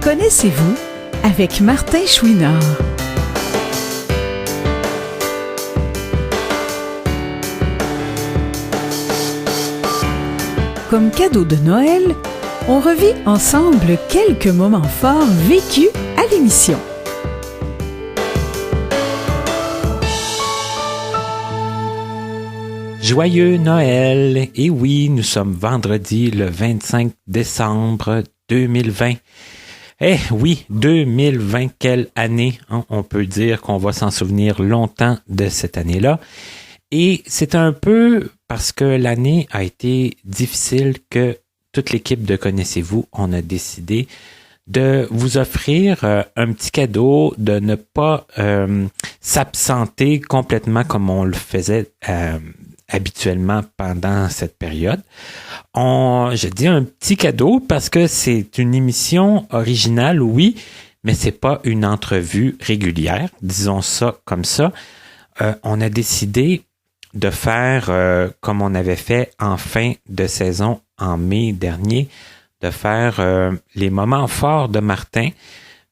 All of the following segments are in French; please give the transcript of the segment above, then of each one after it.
Connaissez-vous avec Martin Chouinard. Comme cadeau de Noël, on revit ensemble quelques moments forts vécus à l'émission. Joyeux Noël! Et oui, nous sommes vendredi le 25 décembre 2020. Eh oui, 2020, quelle année! Hein? On peut dire qu'on va s'en souvenir longtemps de cette année-là. Et c'est un peu parce que l'année a été difficile que toute l'équipe de Connaissez-vous, on a décidé de vous offrir un petit cadeau, de ne pas s'absenter complètement comme on le faisait habituellement pendant cette période. Je dis un petit cadeau parce que c'est une émission originale, oui, mais c'est pas une entrevue régulière, disons ça comme ça. On a décidé de faire comme on avait fait en fin de saison en mai dernier, de faire les moments forts de Martin,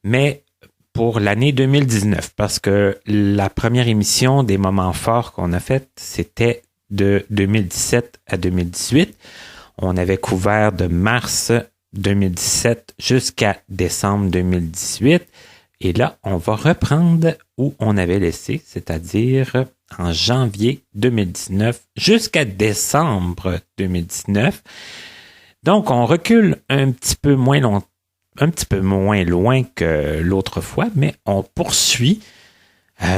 mais pour l'année 2019, parce que la première émission des moments forts qu'on a faite, c'était de 2017 à 2018. On avait couvert de mars 2017 jusqu'à décembre 2018. Et là, on va reprendre où on avait laissé, c'est-à-dire en janvier 2019 jusqu'à décembre 2019. Donc, on recule un petit peu moins loin que l'autre fois, mais on poursuit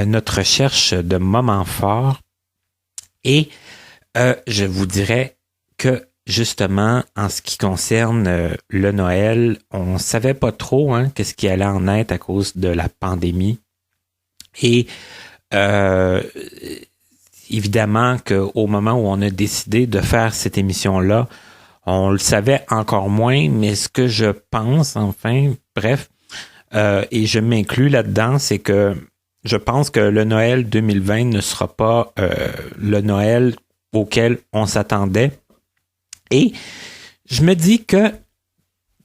notre recherche de moments forts. Et je vous dirais que justement, en ce qui concerne le Noël, on savait pas trop qu'est-ce qui allait en être à cause de la pandémie. Et évidemment qu'au moment où on a décidé de faire cette émission-là, on le savait encore moins, mais ce que je pense, et je m'inclus là-dedans, c'est que je pense que le Noël 2020 ne sera pas le Noël auquel on s'attendait. Et je me dis que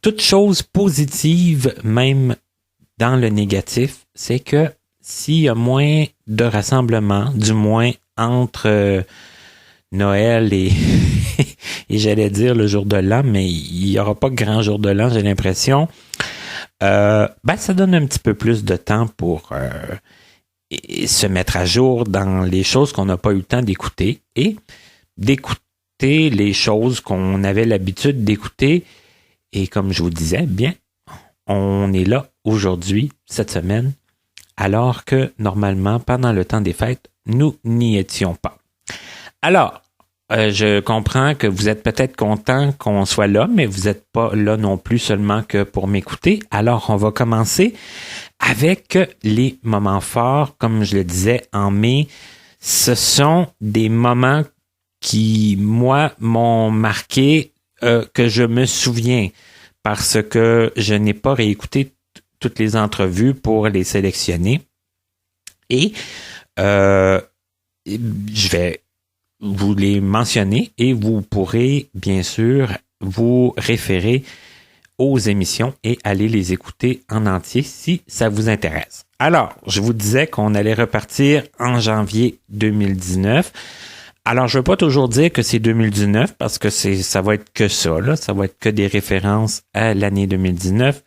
toute chose positive, même dans le négatif, c'est que s'il y a moins de rassemblements, du moins entre Noël et et j'allais dire le jour de l'an, mais il n'y aura pas grand jour de l'an, j'ai l'impression. Ça donne un petit peu plus de temps pour se mettre à jour dans les choses qu'on n'a pas eu le temps d'écouter et d'écouter les choses qu'on avait l'habitude d'écouter. Et comme je vous disais, bien, on est là aujourd'hui, cette semaine, alors que normalement, pendant le temps des fêtes, nous n'y étions pas. Alors, je comprends que vous êtes peut-être content qu'on soit là, mais vous n'êtes pas là non plus seulement que pour m'écouter. Alors, on va commencer avec les moments forts. Comme je le disais en mai, ce sont des moments qui, moi, m'ont marqué, que je me souviens, parce que je n'ai pas réécouté toutes les entrevues pour les sélectionner. Et je vais vous les mentionner et vous pourrez bien sûr vous référer aux émissions et aller les écouter en entier si ça vous intéresse. Alors, je vous disais qu'on allait repartir en janvier 2019. Alors, je ne veux pas toujours dire que c'est 2019 parce que ça va être que ça, là. Ça va être que des références à l'année 2019.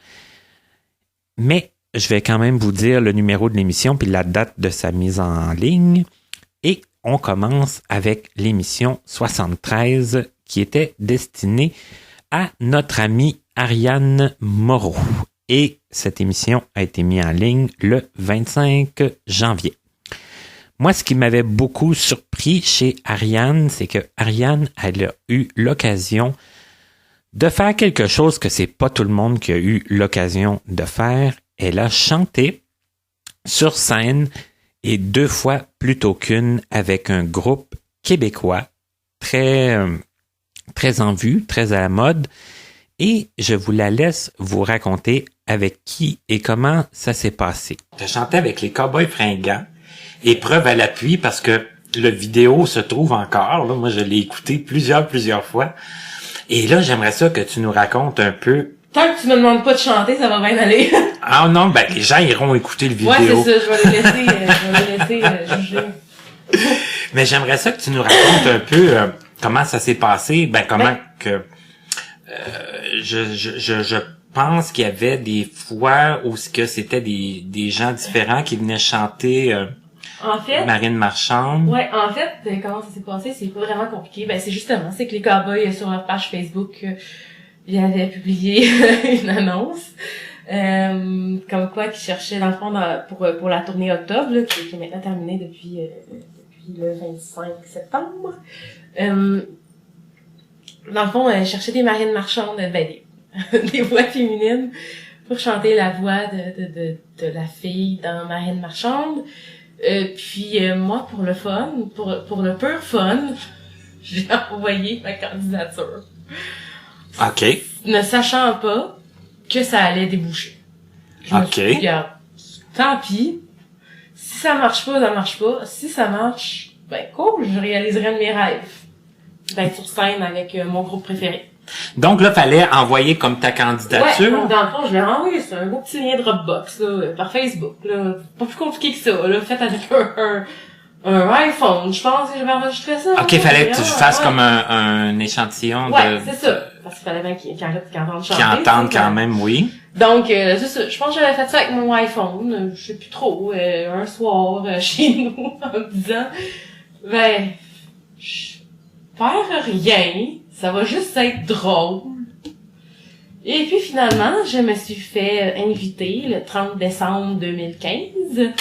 Mais je vais quand même vous dire le numéro de l'émission puis la date de sa mise en ligne. Et on commence avec l'émission 73 qui était destinée à notre amie Ariane Moreau. Et cette émission a été mise en ligne le 25 janvier. Moi, ce qui m'avait beaucoup surpris chez Ariane, c'est que Ariane, elle a eu l'occasion de faire quelque chose que c'est pas tout le monde qui a eu l'occasion de faire. Elle a chanté sur scène et 2 fois plutôt qu'une avec un groupe québécois très en vue, très à la mode. Et je vous la laisse vous raconter avec qui et comment ça s'est passé. Je chantais avec les Cowboys Fringants, et preuve à l'appui parce que le vidéo se trouve encore. Là, moi, je l'ai écouté plusieurs fois. Et là, j'aimerais ça que tu nous racontes un peu Tant que tu me demandes pas de chanter, ça va bien aller. Ah non, ben les gens iront écouter le vidéo. Ouais, c'est ça, je vais les laisser juger. Mais j'aimerais ça que tu nous racontes un peu comment ça s'est passé, comment que je pense qu'il y avait des fois où c'était des gens différents qui venaient chanter En fait, Marine Marchande. ouais, en fait, comment ça s'est passé, c'est pas vraiment compliqué. C'est que les Cowboys sur leur page Facebook, ils avaient publié une annonce comme quoi qu'ils cherchaient dans le fond pour la tournée octobre, là, qui est maintenant terminée depuis le 25 septembre. Dans le fond, ils cherchaient des marines marchandes, des voix féminines pour chanter la voix de la fille dans Marine marchande. Moi, pour le fun, pour le pur fun, j'ai envoyé ma candidature. OK. Ne sachant pas que ça allait déboucher. Je me suis dit, regarde, tant pis. Si ça marche pas, ça marche pas. Si ça marche, ben cool, je réaliserai un de mes rêves. D'être sur scène avec mon groupe préféré. Donc là, fallait envoyer comme ta candidature. Ouais, donc dans le fond, je l'ai renvoyé sur un beau petit lien Dropbox, là, par Facebook, là. Pas plus compliqué que ça, là. Fait avec un iPhone, je pense que j'avais enregistré ça. OK, fallait que tu fasses comme un échantillon ouais, c'est ça. Parce qu'il fallait bien qu'ils entendent chanter. Qui entendent quand même, oui. Donc, c'est ça. Je pense que j'avais fait ça avec mon iPhone, je sais plus trop, un soir, chez nous, en me disant, je perds rien, ça va juste être drôle. Et puis finalement, je me suis fait inviter le 30 décembre 2015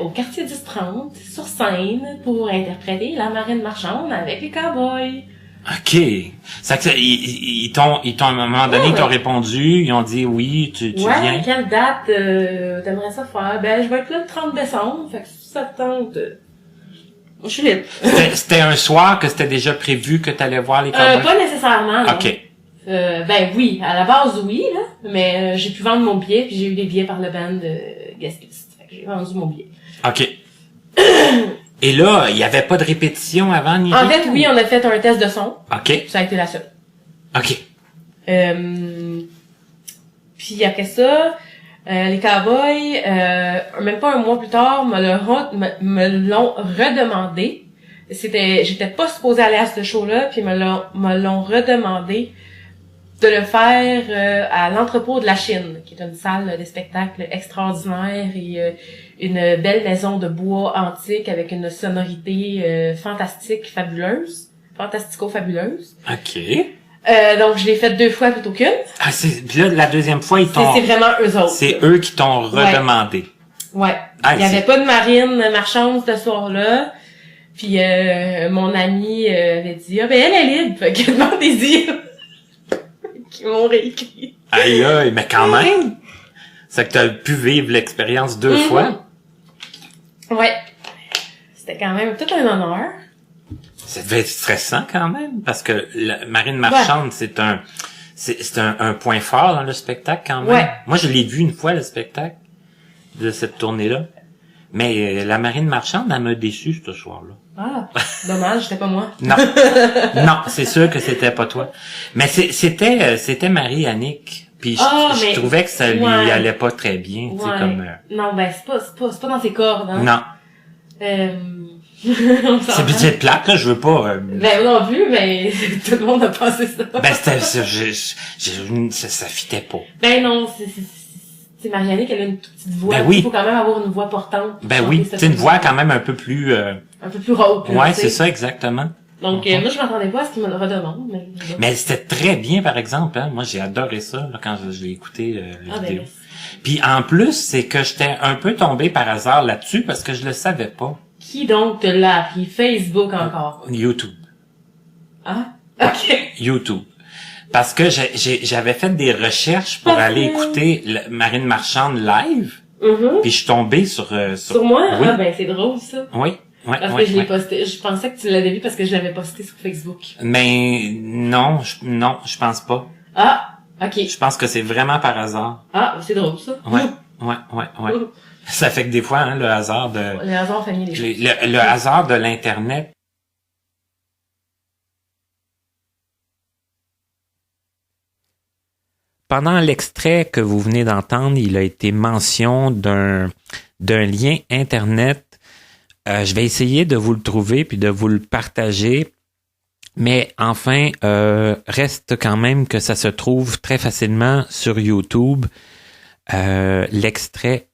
au quartier 10-30 sur scène pour interpréter La Marine Marchande avec les Cowboys. OK. Ça que ils t'ont à un moment donné, ils t'ont répondu, ils ont dit oui, tu viens. Quelle date t'aimerais ça faire? Je vais être là le 30 décembre, fait que si ça te tente, je suis libre. C'était un soir que c'était déjà prévu que t'allais voir les Cowboys? Pas nécessairement, non. OK. Oui, à la base oui, là, mais j'ai pu vendre mon billet, puis j'ai eu les billets par le band Gaspiste. Fait que j'ai vendu mon billet. OK. Et là, il y avait pas de répétition avant ni rien? En fait, oui, on a fait un test de son. OK. Ça a été la seule. OK. Puis après ça, les Cowboys, même pas un mois plus tard, me l'ont redemandé. J'étais pas supposée aller à ce show-là, puis me l'ont redemandé de le faire à l'entrepôt de la Chine, qui est une salle de spectacle extraordinaire et une belle maison de bois antique avec une sonorité fantastico-fabuleuse. OK. Donc je l'ai fait 2 fois plutôt qu'une. Ah, puis là, la deuxième fois, ils t'ont... C'est vraiment eux autres. C'est eux qui t'ont redemandé. Ouais. Ah, il y avait pas de marine marchande ce soir-là. Puis mon ami avait dit elle est libre, fait que demandez-y. Qui m'ont réécrit. Aïe, mais quand même. C'est que t'as pu vivre l'expérience 2 fois. Ouais. C'était quand même tout un honneur. Ça devait être stressant quand même, parce que la Marine Marchande, c'est un point fort dans le spectacle quand même. Ouais. Moi, je l'ai vu une fois, le spectacle de cette tournée-là. Mais la Marine Marchande, elle m'a déçu ce soir-là. Ah, dommage, c'était pas moi. Non. Non, c'est sûr que c'était pas toi. Mais c'était Marie-Annick. Puis je trouvais que ça lui allait pas très bien, tu sais, comme... Non, c'est pas dans ses cordes, hein. Non. C'est plate, là, je veux pas... non plus, mais tout le monde a pensé ça. Ça fitait pas. Non, c'est Marie-Annick, elle a une toute petite voix. Oui. Il faut quand même avoir une voix portante. C'est une voix quand même un peu plus... un peu plus rauque. Ouais, c'est ça, exactement. Donc, moi, je m'attendais pas à ce qu'il me le redemande. Mais c'était très bien, par exemple. Hein. Moi, j'ai adoré ça là, quand je l'ai écouté, la vidéo. Puis en plus, c'est que j'étais un peu tombé par hasard là-dessus parce que je le savais pas. Qui donc te l'a appris? Facebook encore? YouTube. Ah, ok. YouTube. Parce que j'avais fait des recherches pour aller écouter Marine Marchande live. Puis je suis tombé sur moi? Oui. Ah, c'est drôle, ça. Oui. Parce que je l'ai posté. Je pensais que tu l'avais vu parce que je l'avais posté sur Facebook. Mais non, je pense pas. Ah, ok. Je pense que c'est vraiment par hasard. Ah, c'est drôle, ça. Ouais. Ça fait que des fois, hein, le hasard de... Le hasard fait les choses. Le hasard de l'Internet. pendant l'extrait que vous venez d'entendre, il a été mention d'un lien Internet. Je vais essayer de vous le trouver puis de vous le partager. Mais enfin, reste quand même que ça se trouve très facilement sur YouTube. L'extrait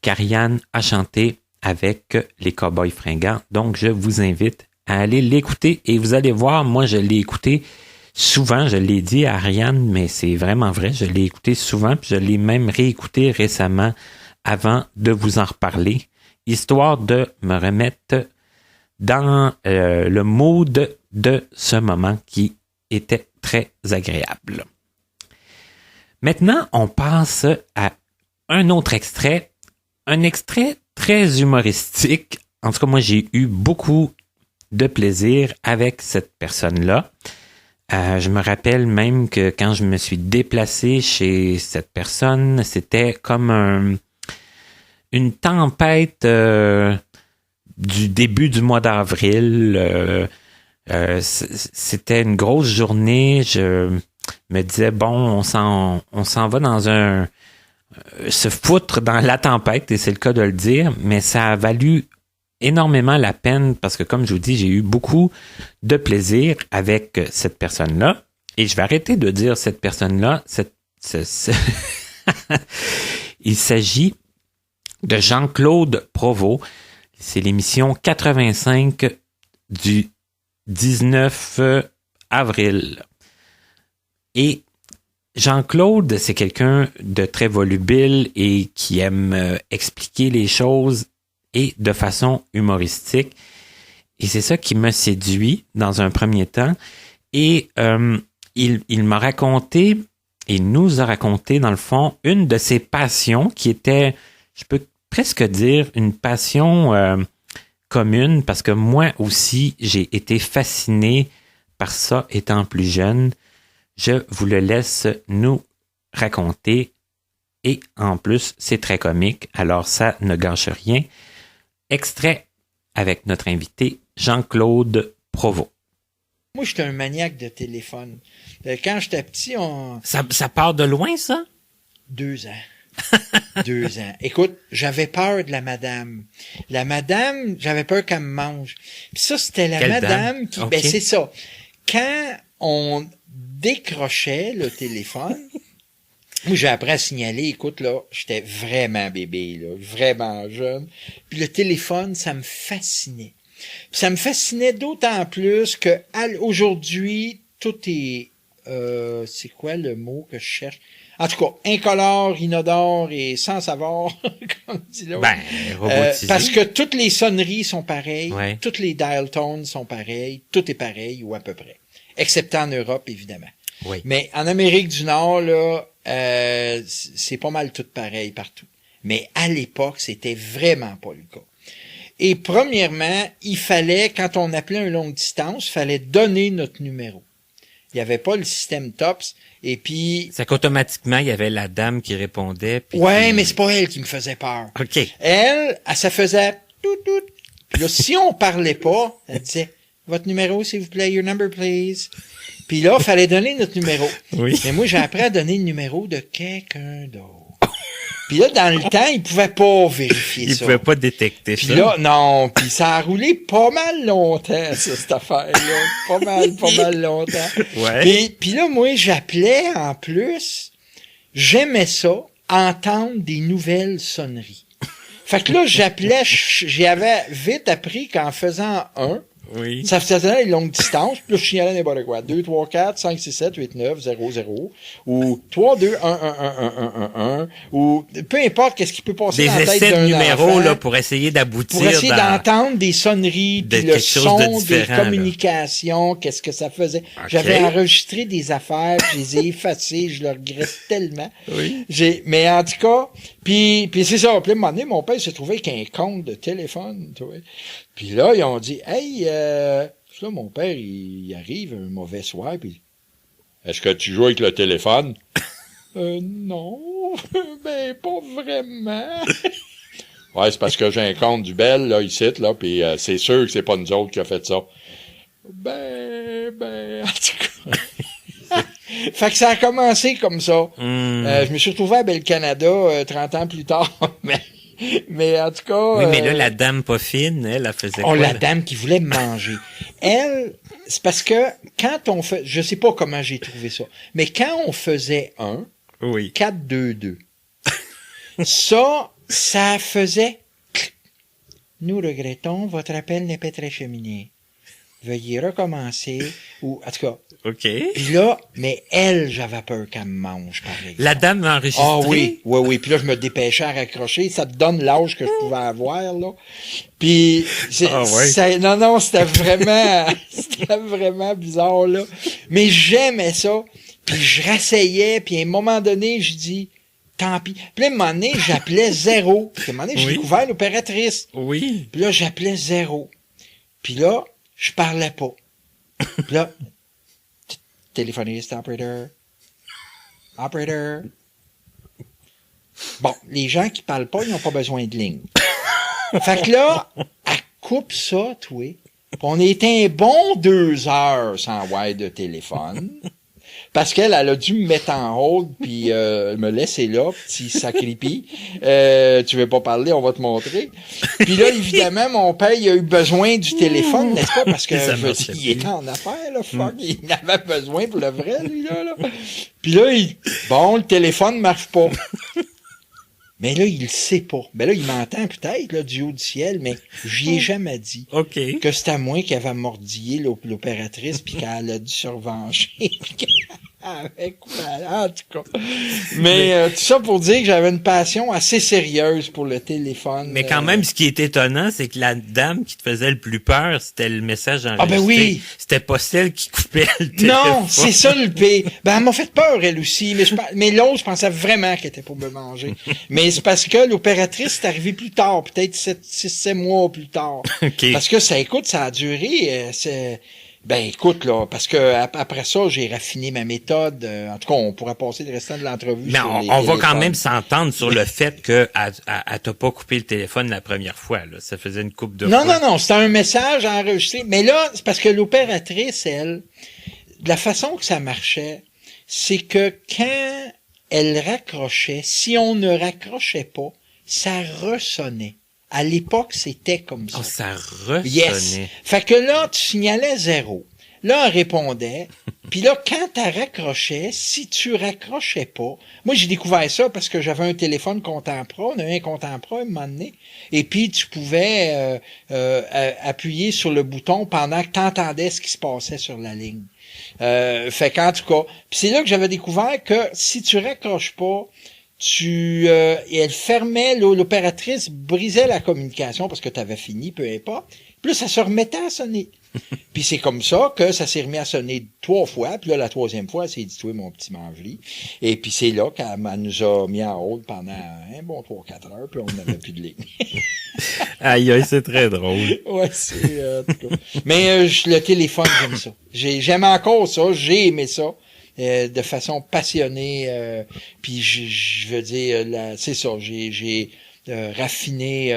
qu'Ariane a chanté avec les Cowboys Fringants. Donc, je vous invite à aller l'écouter et vous allez voir, moi, je l'ai écouté souvent, je l'ai dit à Ariane, mais c'est vraiment vrai, je l'ai écouté souvent, puis je l'ai même réécouté récemment avant de vous en reparler, histoire de me remettre dans le mood de ce moment qui était très agréable. Maintenant, on passe à un autre extrait, un extrait très humoristique. En tout cas, moi, j'ai eu beaucoup de plaisir avec cette personne-là. Je me rappelle même que quand je me suis déplacé chez cette personne, c'était comme une tempête du début du mois d'avril. C'était une grosse journée. Je me disais, bon, on s'en va dans se foutre dans la tempête, et c'est le cas de le dire, mais ça a valu énormément la peine parce que, comme je vous dis, j'ai eu beaucoup de plaisir avec cette personne-là. Et je vais arrêter de dire cette personne-là. Il s'agit de Jean-Claude Provost. C'est l'émission 85 du 19 avril. Et Jean-Claude, c'est quelqu'un de très volubile et qui aime expliquer les choses et de façon humoristique. Et c'est ça qui m'a séduit dans un premier temps. Et il m'a raconté, il nous a raconté dans le fond, une de ses passions qui était, je peux presque dire, une passion commune, parce que moi aussi, j'ai été fasciné par ça étant plus jeune. Je vous le laisse nous raconter. Et en plus, c'est très comique, alors ça ne gâche rien. Extrait avec notre invité Jean-Claude Provost. Moi, j'étais un maniaque de téléphone. Quand j'étais petit, Ça part de loin, ça? 2 ans. 2 ans. Écoute, j'avais peur de la madame. La madame, j'avais peur qu'elle me mange. Puis ça, c'était la Quelle madame dame? qui... Okay. Ben, c'est ça. Quand on décrochait le téléphone... Moi, j'ai appris à signaler, écoute, là, j'étais vraiment bébé, là, vraiment jeune. Puis le téléphone, ça me fascinait. Puis ça me fascinait d'autant plus que aujourd'hui, tout est... c'est quoi le mot que je cherche? En tout cas, incolore, inodore et sans savoir, comme dit là. Ben, robotisé. Parce que toutes les sonneries sont pareilles, ouais. Toutes les dial tones sont pareilles, tout est pareil ou à peu près. Excepté en Europe, évidemment. Oui. Mais en Amérique du Nord, là, c'est pas mal tout pareil partout. Mais à l'époque, c'était vraiment pas le cas. Et premièrement, il fallait, quand on appelait un longue distance, il fallait donner notre numéro. Il n'y avait pas le système TOPS. Et puis... C'est qu'automatiquement, il y avait la dame qui répondait. Ouais, mais c'est pas elle qui me faisait peur. OK. Elle, ça faisait tout. Puis là, si on parlait pas, elle disait, votre numéro, s'il vous plaît, your number, please. Puis là, il fallait donner notre numéro. Oui. Mais moi, j'ai appris à donner le numéro de quelqu'un d'autre. Puis là, dans le temps, il pouvait pas vérifier ça. Il pouvait pas détecter Puis ça. là, non. Puis ça a roulé pas mal longtemps, ça, cette affaire-là. pas mal longtemps. Ouais. Puis là, moi, j'appelais en plus. J'aimais ça, entendre des nouvelles sonneries. Fait que là, j'appelais, j'avais vite appris qu'en faisant oui. Ça faisait une longue distance, puis là, je signalais n'importe quoi. 2, 3, 4, 5, 6, 7, 8, 9, 0, 0, ou 3, 2, 1, 1, 1, 1, 1, 1, ou peu importe qu'est-ce qui peut passer dans la tête d'un enfant. Des essais de numéros, là, pour essayer d'aboutir pour essayer d'entendre des sonneries, puis le son des communications, qu'est-ce que ça faisait. Okay. J'avais enregistré des affaires, je les ai effacées, je le regrette tellement. Oui. Mais en tout cas, puis c'est ça. Puis à un moment donné, mon père s'est trouvé avec un compte de téléphone, tu vois. Puis là, ils ont dit, hey, là, mon père, il arrive un mauvais soir, puis est-ce que tu joues avec le téléphone? Non, ben, pas vraiment. Ouais, c'est parce que j'ai un compte du Bell, là, ici, là, puis c'est sûr que c'est pas nous autres qui a fait ça. Ben, en tout cas. Fait que ça a commencé comme ça. Je me suis retrouvé à Bel-Canada 30 ans plus tard. mais en tout cas... Oui, mais là, la dame pas fine, elle faisait quoi? Oh, la là? dame qui voulait me manger. Elle, c'est parce que quand on fait... Je sais pas comment j'ai trouvé ça, mais quand on faisait Oui. 4-2-2, ça faisait... Nous regrettons, votre appel n'est pas très cheminé. Veuillez recommencer, ou en tout cas... OK. Puis là, mais elle, j'avais peur qu'elle me mange, par exemple. La dame m'a enregistré? Ah oui. Puis là, je me dépêchais à raccrocher. Ça te donne l'âge que je pouvais avoir, là. Puis, non, c'était vraiment bizarre, là. Mais j'aimais ça. Puis je rasseyais, puis à un moment donné, je dis, tant pis. Puis là, à un moment donné, j'appelais Zéro. Puis à un moment donné, j'ai découvert l'opératrice. Oui. Puis là, j'appelais Zéro. Puis là, je parlais pas. Puis là, téléphoniste, operator. Bon, les gens qui parlent pas, ils n'ont pas besoin de ligne. Fait que là, elle coupe ça, toi. Puis on était un bon 2 heures sans wire de téléphone. Parce qu'elle a dû me mettre en hold puis me laisser là, petit sacripi. Tu veux pas parler, on va te montrer. Puis là, évidemment, mon père, il a eu besoin du téléphone, n'est-ce pas? Parce que il était en affaires, là, fuck. Il en avait besoin pour le vrai, lui, là. Puis là, le téléphone marche pas. Mais là, il le sait pas. Ben là, il m'entend peut-être, là, du haut du ciel, mais j'y ai jamais dit. OK. Que c'était à moi qui avait mordillé l'opératrice puis qu'elle a dû se revancher. Avec en tout cas. Mais tout ça pour dire que j'avais une passion assez sérieuse pour le téléphone. Mais quand même, ce qui est étonnant, c'est que la dame qui te faisait le plus peur, c'était le message enregistré. Ah ben oui! C'était pas celle qui coupait le téléphone. Non, c'est ça le pire. Ben, elle m'a fait peur, elle aussi. Mais l'autre, je pensais vraiment qu'elle était pour me manger. Mais c'est parce que l'opératrice est arrivée plus tard, peut-être 6-7 mois plus tard. OK. Parce que ça a duré, ben écoute là, parce que après ça, j'ai raffiné ma méthode. En tout cas, on pourrait passer le restant de l'entrevue. Mais sur les on va quand téléphones. même s'entendre sur le fait que elle t'a pas coupé le téléphone la première fois. Là. Ça faisait une coupe de fois. Non, c'était un message enregistré. Mais là, c'est parce que l'opératrice, elle, de la façon que ça marchait, c'est que quand elle raccrochait, si on ne raccrochait pas, ça ressonnait. À l'époque, c'était comme ça. Oh, ça ressonnait. Yes. Fait que là, tu signalais 0. Là, elle répondait. Puis là, quand elle raccrochait, si tu raccrochais pas... Moi, j'ai découvert ça parce que j'avais un téléphone Contemporain. On avait un Contemporain à un moment donné. Et puis, tu pouvais appuyer sur le bouton pendant que tu entendais ce qui se passait sur la ligne. Fait qu'en tout cas... Puis c'est là que j'avais découvert que si tu raccroches pas... et elle fermait, l'opératrice brisait la communication parce que tu avais fini, peu importe. Puis là, ça se remettait à sonner. Puis c'est comme ça que ça s'est remis à sonner 3 fois. Puis là, la 3e fois, elle s'est dit, toi, mon petit manveli. Et puis c'est là qu'elle nous a mis en hold pendant un bon 3-4 heures, puis on n'avait plus de ligne. Aïe, c'est très drôle. Ouais, c'est... en tout cas. Mais le téléphone, j'aime ça. J'aime encore ça, j'ai aimé ça. De façon passionnée, puis je veux dire, c'est ça, j'ai raffiné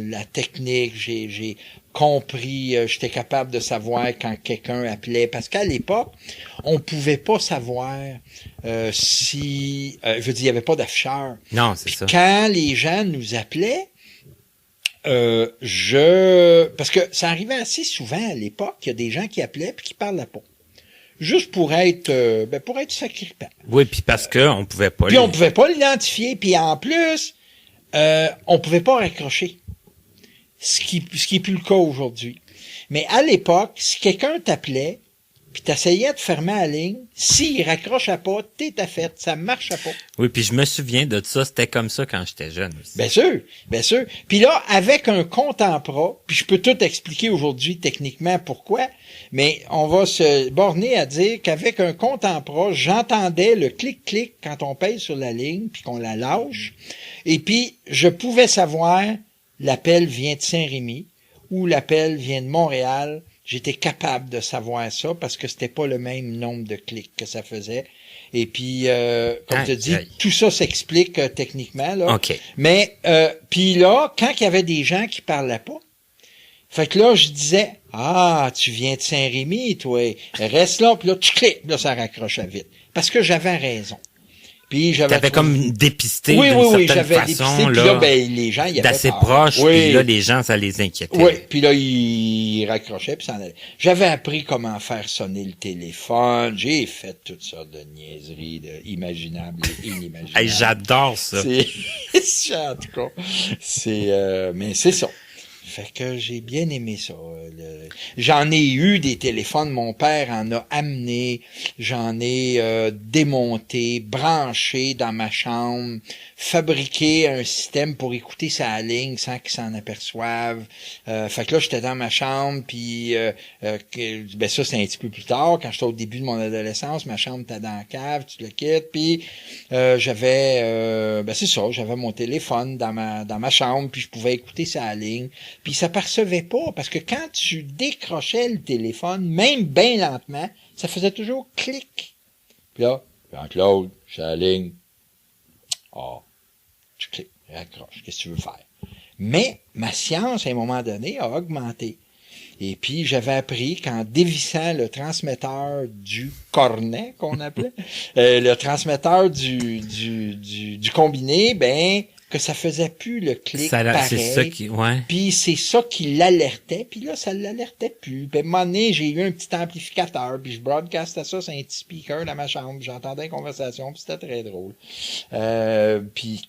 la technique, j'ai compris, j'étais capable de savoir quand quelqu'un appelait, parce qu'à l'époque, on pouvait pas savoir si, je veux dire, il y avait pas d'afficheur. Non, c'est Puis ça. quand les gens nous appelaient, parce que ça arrivait assez souvent à l'époque, il y a des gens qui appelaient puis qui parlaient pas. Juste pour être sacripant. Oui, puis parce que on pouvait pas. Puis on pouvait pas l'identifier, puis en plus, on pouvait pas raccrocher. Ce qui est plus le cas aujourd'hui. Mais à l'époque, si quelqu'un t'appelait, puis t'essayais de fermer la ligne, s'il raccrochait pas, t'es à fait, ça marchait pas. Oui, puis je me souviens de ça, c'était comme ça quand j'étais jeune aussi. Bien sûr. Puis là, avec un Contemporain, puis je peux tout expliquer aujourd'hui techniquement pourquoi, mais on va se borner à dire qu'avec un Contemporain, j'entendais le clic-clic quand on pèse sur la ligne, puis qu'on la lâche, et puis je pouvais savoir l'appel vient de Saint-Rémy ou l'appel vient de Montréal. J'étais capable de savoir ça parce que c'était pas le même nombre de clics que ça faisait. Et puis, comme tu dis, tout ça s'explique techniquement, là. OK. Mais, puis là, quand il y avait des gens qui parlaient pas, Fait que là, je disais, tu viens de Saint-Rémy, toi. Reste là, puis là, tu cliques. Là, ça raccrochait vite. Parce que j'avais raison. Puis t'avais comme dépisté oui, d'une certaine j'avais façon, dépisté. Puis là, là, ben, les gens, il y avait d'assez peur. proche, Oui. puis là, les gens, ça les inquiétait. Oui, puis là, il raccrochait, puis ça en allait. J'avais appris comment faire sonner le téléphone. J'ai fait toutes sortes de niaiseries imaginables et inimaginables. Hey, j'adore ça. En tout cas, mais c'est ça. Fait que j'ai bien aimé ça. J'en ai eu des téléphones, mon père en a amené, j'en ai démonté, branché dans ma chambre, fabriqué un système pour écouter sa ligne sans qu'ils s'en aperçoivent. Fait que là, j'étais dans ma chambre, puis ben ça, c'est un petit peu plus tard, quand j'étais au début de mon adolescence, ma chambre était dans la cave, tu le quittes, puis j'avais c'est ça, j'avais mon téléphone dans ma chambre, puis je pouvais écouter sa ligne. Puis ça percevait pas, parce que quand tu décrochais le téléphone, même bien lentement, ça faisait toujours clic. Puis là, Jean-Claude, je suis à la ligne. Tu cliques, raccroche, qu'est-ce que tu veux faire? Mais ma science, à un moment donné, a augmenté. Et puis, j'avais appris qu'en dévissant le transmetteur du cornet, qu'on appelait, le transmetteur du combiné, que ça faisait plus le clic pareil. C'est ça qui, ouais. Puis c'est ça qui l'alertait, puis là, ça l'alertait plus. Puis à un moment donné, j'ai eu un petit amplificateur, puis je broadcastais ça sur un petit speaker dans ma chambre, j'entendais une conversation, puis c'était très drôle. Puis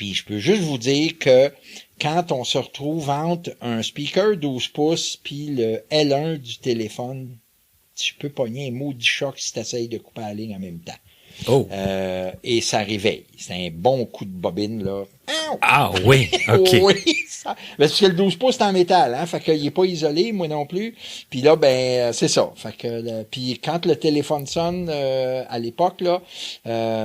je peux juste vous dire que quand on se retrouve entre un speaker 12 pouces puis le L1 du téléphone, tu peux pogner un maudit choc si tu essayes de couper la ligne en même temps. Oh. Et ça réveille. C'est un bon coup de bobine, là. Ah oui, OK. Oui, ça. Parce que le 12 pouces, c'est en métal, hein. Fait qu'il est pas isolé, moi non plus. Puis là, c'est ça. Fait que, puis quand le téléphone sonne, à l'époque, là,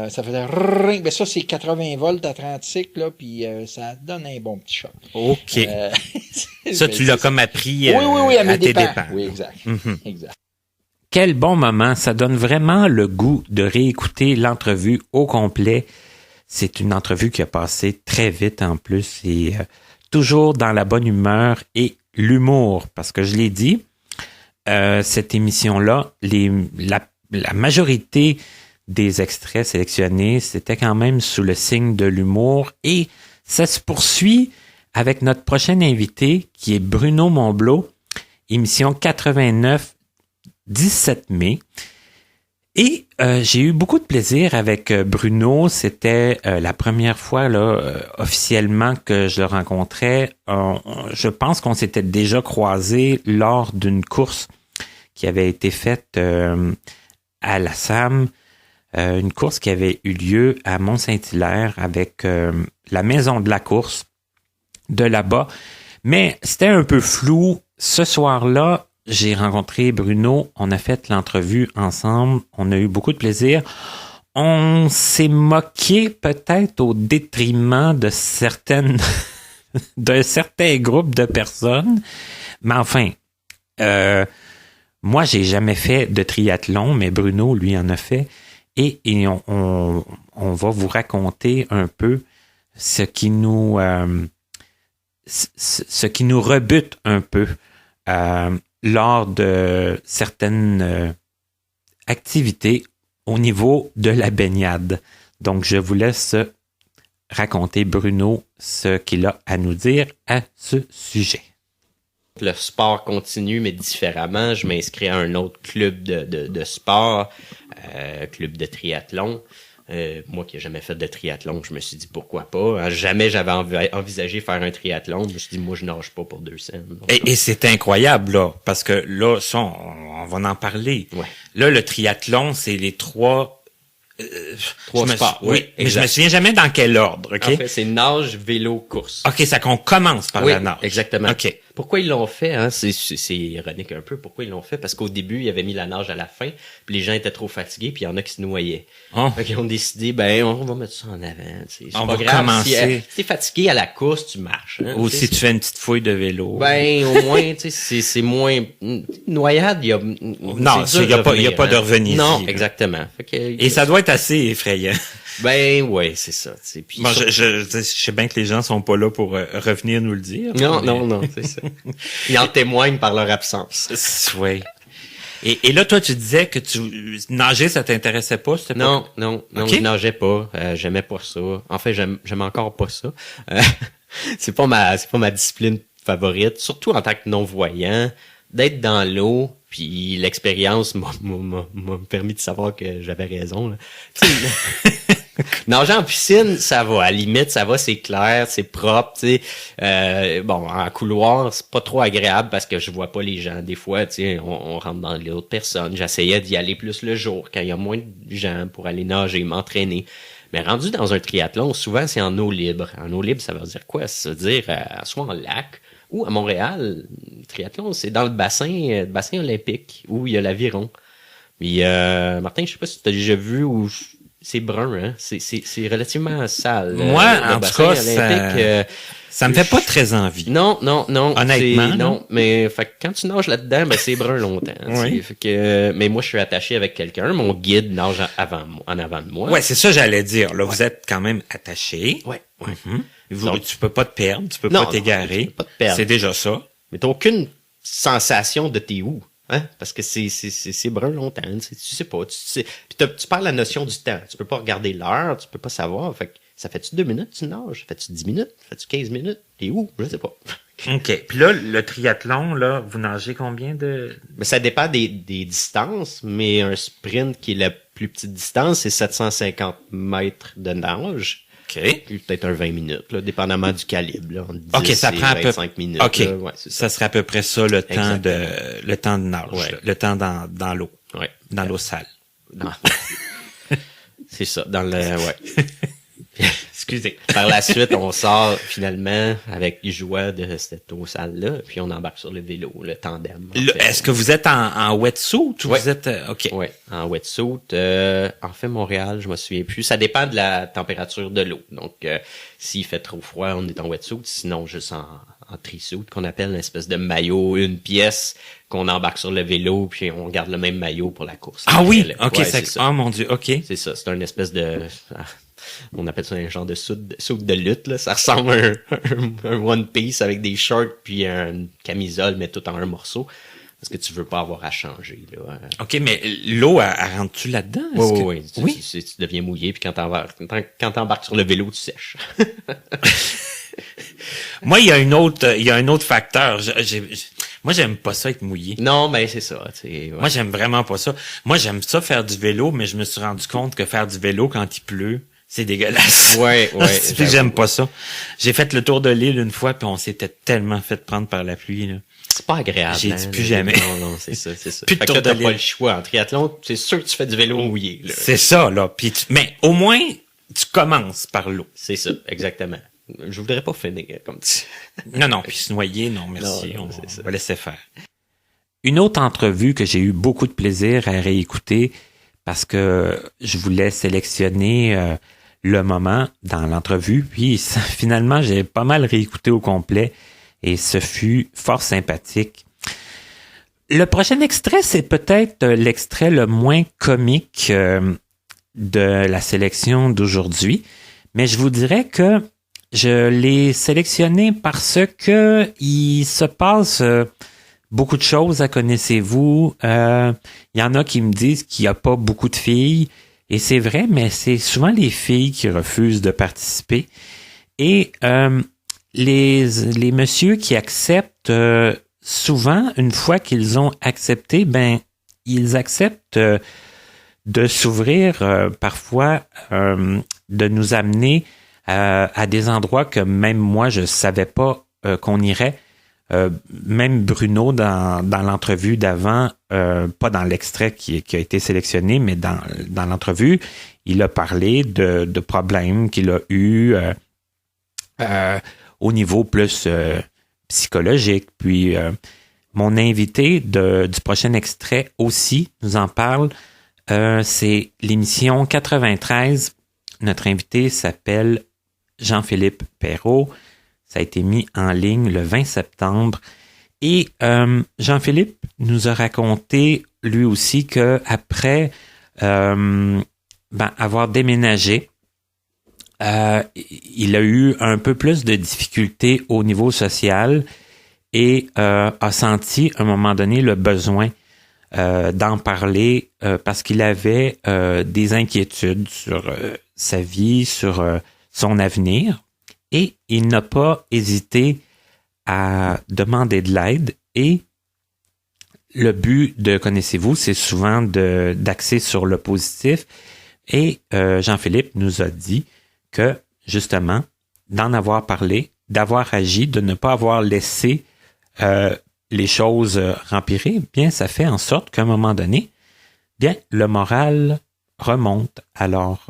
ça faisait ring. Ben ça, c'est 80 volts à 30 cycles, là, puis ça donne un bon petit choc. OK. Ça, tu l'as comme appris oui, à tes dépens. dépens. Oui, exact. Mm-hmm. Exact. Quel bon moment. Ça donne vraiment le goût de réécouter l'entrevue au complet. C'est une entrevue qui a passé très vite en plus et toujours dans la bonne humeur et l'humour. Parce que je l'ai dit, cette émission-là, la majorité des extraits sélectionnés, c'était quand même sous le signe de l'humour. Et ça se poursuit avec notre prochain invité qui est Bruno Monblot, émission 89, 17 mai. Et j'ai eu beaucoup de plaisir avec Bruno. C'était la première fois là officiellement que je le rencontrais. Je pense qu'on s'était déjà croisés lors d'une course qui avait été faite à la SAM, une course qui avait eu lieu à Mont-Saint-Hilaire avec la maison de la course de là-bas. Mais c'était un peu flou. Ce soir-là, j'ai rencontré Bruno, on a fait l'entrevue ensemble, on a eu beaucoup de plaisir. On s'est moqué peut-être au détriment de d'un certain groupe de personnes, mais enfin, moi j'ai jamais fait de triathlon, mais Bruno lui en a fait, et on va vous raconter un peu ce qui nous rebute un peu. Lors de certaines activités au niveau de la baignade. Donc, je vous laisse raconter, Bruno, ce qu'il a à nous dire à ce sujet. Le sport continue, mais différemment. Je m'inscris à un autre club de sport, club de triathlon. Moi qui n'ai jamais fait de triathlon, je me suis dit pourquoi pas. Jamais j'avais envisagé faire un triathlon. Je me suis dit, moi, je nage pas pour 2 cents. Et c'est incroyable, là, parce que là, ça, on va en parler. Ouais. Là, le triathlon, c'est les trois sports. Oui, mais je me souviens jamais dans quel ordre, OK? En fait, c'est nage, vélo, course. OK, ça qu'on commence par la nage. Exactement. OK. Pourquoi ils l'ont fait, hein? C'est ironique un peu. Pourquoi ils l'ont fait? Parce qu'au début, ils avaient mis la nage à la fin, puis les gens étaient trop fatigués, puis il y en a qui se noyaient. Oh. Fait qu'ils ont décidé, on va mettre ça en avant. C'est On pas va grave. commencer. Si t'es fatigué à la course, tu marches. Hein? Ou si tu fais une petite fouille de vélo. Au moins, tu sais, c'est moins noyade. Il y a non, il y a pas de revenir. Non, ici, exactement. Et ça doit être assez effrayant. Ben, ouais, c'est ça. Puis Bon, je sais bien que les gens sont pas là pour revenir nous le dire. Non, c'est ça. Ils en témoignent par leur absence. Oui. Et là, toi, tu disais que nager, ça t'intéressait pas, c'était Non, Ok. je nageais pas. J'aimais pas ça. En fait, j'aime encore pas ça. C'est pas ma discipline favorite, surtout en tant que non-voyant. D'être dans l'eau, puis l'expérience m'a permis de savoir que j'avais raison. Là. Nager en piscine, ça va. À la limite, ça va, c'est clair, c'est propre. Tu sais. Bon, en couloir, c'est pas trop agréable parce que je vois pas les gens. Des fois, tu sais, on rentre dans les autres personnes. J'essayais d'y aller plus le jour, quand il y a moins de gens pour aller nager, m'entraîner. Mais rendu dans un triathlon, souvent, c'est en eau libre. En eau libre, ça veut dire quoi? Ça veut dire soit en lac, ou à Montréal, le triathlon, c'est dans le bassin olympique, où il y a l'aviron. Puis, Martin, je sais pas si tu as déjà vu où c'est brun, hein? C'est relativement sale. Moi, le en tout bassin cas, olympique, ça me fait pas très envie. Non. Honnêtement, non. Mais, fait que quand tu nages là-dedans, ben, c'est brun longtemps. Oui. Fait que, mais moi, je suis attaché avec quelqu'un. Mon guide nage en avant de moi. Ouais, c'est ça, j'allais dire. Là, vous êtes quand même attaché. Ouais. Donc, tu peux pas te perdre, tu peux Non, pas t'égarer. tu peux pas te perdre. C'est déjà ça. Mais t'as aucune sensation de t'es où. Hein? Parce que c'est brun longtemps. Tu sais pas. Puis tu perds la notion du temps. Tu peux pas regarder l'heure, tu peux pas savoir. Fait que ça fait-tu 2 minutes, tu nages? Ça fait-tu 10 minutes? Ça fait-tu 15 minutes? T'es où? Je sais pas. OK. Puis là, le triathlon, là, vous nagez combien de... Mais ça dépend des distances, mais un sprint qui est la plus petite distance, c'est 750 mètres de nage. OK. Puis peut-être un 20 minutes, là, dépendamment du calibre. Là, entre 10 OK, ça et prend à peu 25 minutes. OK. Là, ouais, c'est Ça serait à peu près ça, le temps de nage. Ouais. Le temps dans l'eau. Ouais. Dans l'eau sale. Non. C'est ça, dans le... Ouais. Excusez. Par la suite, on sort finalement avec joie de cette eau sale-là, puis on embarque sur le vélo, le tandem. Est-ce que vous êtes en wetsuit ou Ouais. vous êtes... OK. Ouais, en wetsuit. En fait, Montréal, je me souviens plus. Ça dépend de la température de l'eau. Donc, s'il fait trop froid, on est en wetsuit. Sinon, juste en trisuit, qu'on appelle une espèce de maillot, une pièce qu'on embarque sur le vélo, puis on garde le même maillot pour la course. Ah oui? OK, Ouais, c'est ça. Oh mon Dieu, OK. C'est ça, c'est une espèce de... On appelle ça un genre de soude de lutte, là. Ça ressemble à un One Piece avec des shorts puis une camisole, mais tout en un morceau. Parce que tu veux pas avoir à changer, là. OK, mais l'eau, elle rentre-tu là-dedans? Oui. Oui? Tu deviens mouillé, puis quand t'embarques sur le vélo, tu sèches. Moi, il y a un autre facteur. Moi, j'aime pas ça être mouillé. Non, ben c'est ça. Ouais. Moi, j'aime vraiment pas ça. Moi, j'aime ça faire du vélo, mais je me suis rendu compte que faire du vélo quand il pleut, c'est dégueulasse. Ouais. Puis j'aime pas ça. J'ai fait le tour de l'île une fois, puis on s'était tellement fait prendre par la pluie, là. C'est pas agréable. J'ai dit plus jamais. Non, c'est ça. Plus de Fait que tour là, de t'as l'île. pas le choix. En triathlon, c'est sûr que tu fais du vélo mouillé, là. C'est ça, là. Puis mais au moins, tu commences par l'eau. C'est ça, exactement. Je voudrais pas finir comme ça. Non, puis se noyer, non, merci. Non, on c'est ça. va laisser faire. Une autre entrevue que j'ai eu beaucoup de plaisir à réécouter parce que je voulais sélectionner le moment dans l'entrevue, puis finalement, j'ai pas mal réécouté au complet et ce fut fort sympathique. Le prochain extrait, c'est peut-être l'extrait le moins comique de la sélection d'aujourd'hui, mais je vous dirais que je l'ai sélectionné parce que il se passe beaucoup de choses à Connaissez-vous. Il y en a qui me disent qu'il n'y a pas beaucoup de filles, et c'est vrai, mais c'est souvent les filles qui refusent de participer. Et les messieurs qui acceptent, souvent, une fois qu'ils ont accepté, ils acceptent de s'ouvrir parfois, de nous amener à des endroits que même moi, je savais pas qu'on irait. Même Bruno, dans l'entrevue d'avant, pas dans l'extrait qui a été sélectionné, mais dans l'entrevue, il a parlé de problèmes qu'il a eu au niveau plus psychologique. Puis mon invité du prochain extrait aussi nous en parle. C'est l'émission 93. Notre invité s'appelle Jean-Philippe Perrault. Ça a été mis en ligne le 20 septembre. Et Jean-Philippe nous a raconté, lui aussi, que après avoir déménagé il a eu un peu plus de difficultés au niveau social et a senti à un moment donné le besoin d'en parler parce qu'il avait des inquiétudes sur sa vie, sur son avenir, et il n'a pas hésité à demander de l'aide. Et le but de Connaissez-vous, c'est souvent d'axer sur le positif. Et Jean-Philippe nous a dit que, justement, d'en avoir parlé, d'avoir agi, de ne pas avoir laissé les choses empirer, bien, ça fait en sorte qu'à un moment donné, bien, le moral remonte. Alors,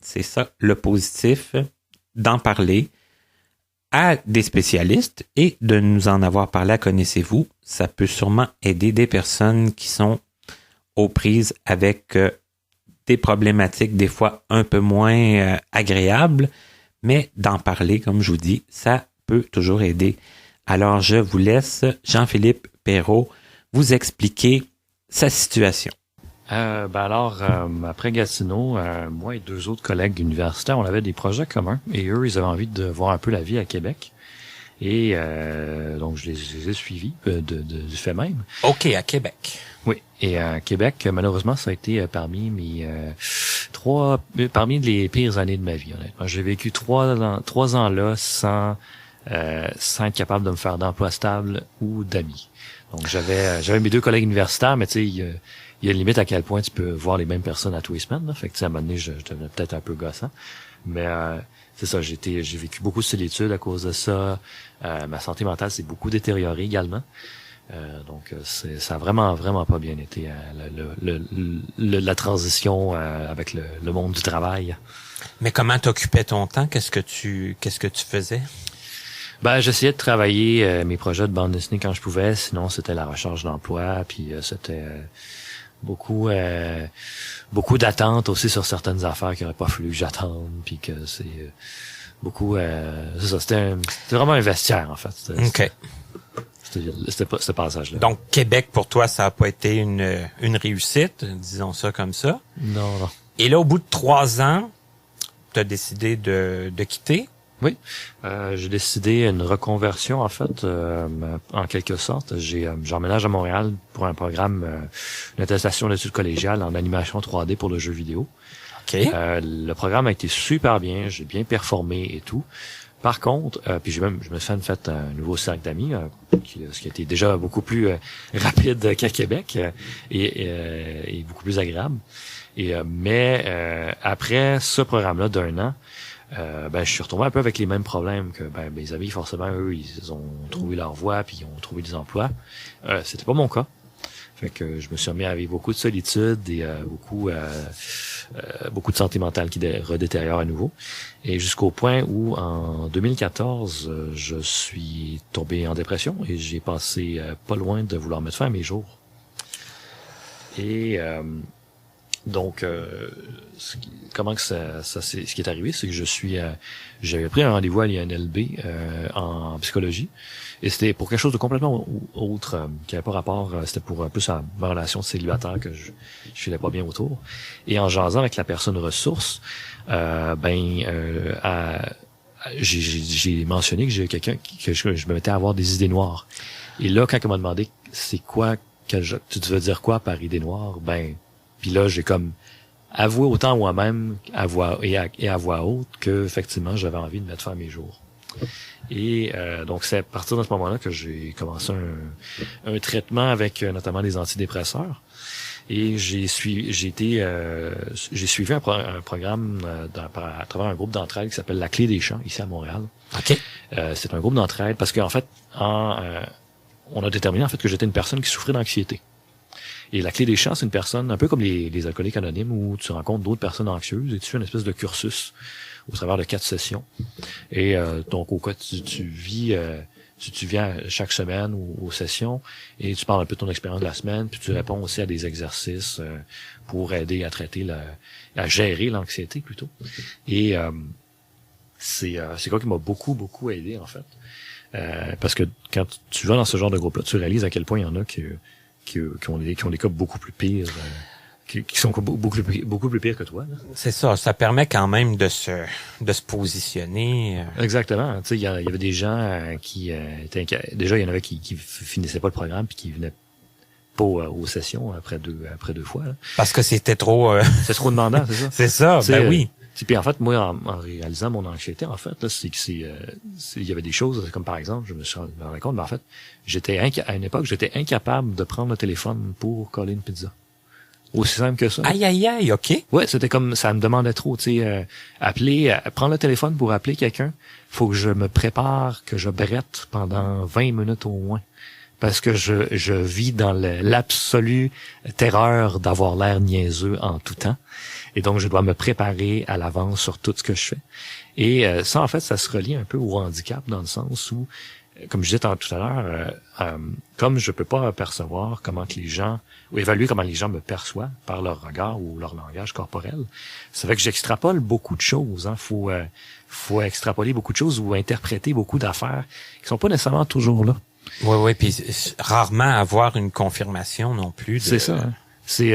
c'est ça, le positif, d'en parler à des spécialistes et de nous en avoir parlé à Connaissez-vous. Ça peut sûrement aider des personnes qui sont aux prises avec des problématiques des fois un peu moins agréables, mais d'en parler, comme je vous dis, ça peut toujours aider. Alors, je vous laisse, Jean-Philippe Perrault, vous expliquer sa situation. Après Gatineau, moi et 2 autres collègues universitaires, on avait des projets communs et eux, ils avaient envie de voir un peu la vie à Québec. Et donc, je les ai suivis du fait même. OK, à Québec. Oui, et à Québec, malheureusement, ça a été parmi les pires années de ma vie, honnêtement. J'ai vécu 3 ans là sans être capable de me faire d'emploi stable ou d'amis. Donc, j'avais mes 2 collègues universitaires, mais tu sais, il y a une limite à quel point tu peux voir les mêmes personnes à tous les semaines, là. Fait que, tu sais, à un moment donné, je devenais peut-être un peu gossant. Mais, c'est ça, j'ai vécu beaucoup de solitude à cause de ça. Ma santé mentale s'est beaucoup détériorée également. Donc, ça a vraiment, vraiment pas bien été, la transition, avec le monde du travail. Mais comment t'occupais ton temps? Qu'est-ce que tu faisais? J'essayais de travailler mes projets de bande dessinée quand je pouvais, sinon c'était la recherche d'emploi, puis c'était beaucoup d'attentes aussi sur certaines affaires qu'il n'aurait pas fallu que j'attende, puis que c'est beaucoup c'est ça, c'était vraiment un vestiaire en fait. OK. C'était pas ce passage-là. Donc Québec pour toi ça a pas été une réussite, disons ça comme ça. Non. Et là au bout de 3 ans, tu as décidé de quitter. Oui, j'ai décidé une reconversion en fait, en quelque sorte. J'emménage à Montréal pour un programme, une attestation d'études collégiales en animation 3D pour le jeu vidéo. OK. Le programme a été super bien, j'ai bien performé et tout. Par contre, puis je me suis fait un nouveau cercle d'amis, ce qui a été déjà beaucoup plus rapide qu'à Québec et beaucoup plus agréable. Mais après ce programme-là d'1 an, je suis retombé un peu avec les mêmes problèmes que mes amis. Forcément, eux, ils ont trouvé leur voie puis ils ont trouvé des emplois. C'était pas mon cas. Fait que je me suis remis à vivre beaucoup de solitude et beaucoup de santé mentale qui redétériore à nouveau. Et jusqu'au point où, en 2014, je suis tombé en dépression et j'ai passé pas loin de vouloir mettre fin à mes jours. Et donc, ce qui est arrivé, c'est que j'avais pris un rendez-vous à l'INLB en psychologie, et c'était pour quelque chose de complètement autre, qui n'avait pas rapport. C'était pour plus ma relation de célibataire que je filais pas bien autour. Et en jasant avec la personne ressource, j'ai mentionné que j'ai quelqu'un que je me mettais à avoir des idées noires. Et là, quand elle m'a demandé c'est quoi, tu veux dire quoi par idée noire, puis là, j'ai comme avoué autant à moi-même à voix haute que effectivement j'avais envie de mettre fin à mes jours. Et donc c'est à partir de ce moment-là que j'ai commencé un traitement avec notamment des antidépresseurs. Et j'ai suivi un programme à travers un groupe d'entraide qui s'appelle La Clé des Champs ici à Montréal. OK. C'est un groupe d'entraide parce qu'en fait on a déterminé en fait que j'étais une personne qui souffrait d'anxiété. Et la Clé des Champs, c'est une personne un peu comme les alcooliques anonymes où tu rencontres d'autres personnes anxieuses et tu fais une espèce de cursus au travers de 4 sessions. Et donc au cas tu viens chaque semaine aux sessions et tu parles un peu de ton expérience de la semaine, puis tu réponds aussi à des exercices pour aider à traiter à gérer l'anxiété plutôt. Et c'est quoi qui m'a beaucoup aidé en fait. Parce que quand tu vas dans ce genre de groupe-là, tu réalises à quel point il y en a qui ont des cas beaucoup plus pires qui sont beaucoup plus pires que toi. Là. C'est ça permet quand même de se positionner. Exactement. Tu sais, il y avait des gens qui étaient déjà, il y en avait qui finissaient pas le programme puis qui venaient pas aux sessions après deux fois. Là. Parce que c'était trop... C'est trop demandant, c'est ça? C'est ça, ben oui. Puis en fait, moi, en réalisant mon anxiété, en fait, là, il y avait des choses, comme par exemple, je me suis rendu compte, mais en fait, à une époque, j'étais incapable de prendre le téléphone pour coller une pizza. Aussi simple que ça. Aïe, OK. Ouais, c'était comme, ça me demandait trop, tu sais, prendre le téléphone pour appeler quelqu'un, faut que je me prépare, que je brette pendant 20 minutes au moins. Parce que je vis dans l'absolue terreur d'avoir l'air niaiseux en tout temps. Et donc, je dois me préparer à l'avance sur tout ce que je fais. Et ça, en fait, ça se relie un peu au handicap dans le sens où, comme je disais tout à l'heure, comme je peux pas percevoir comment que les gens, ou évaluer comment les gens me perçoivent par leur regard ou leur langage corporel, ça fait que j'extrapole beaucoup de choses. Hein. Faut extrapoler beaucoup de choses ou interpréter beaucoup d'affaires qui sont pas nécessairement toujours là. Oui, puis rarement avoir une confirmation non plus. C'est ça. Hein.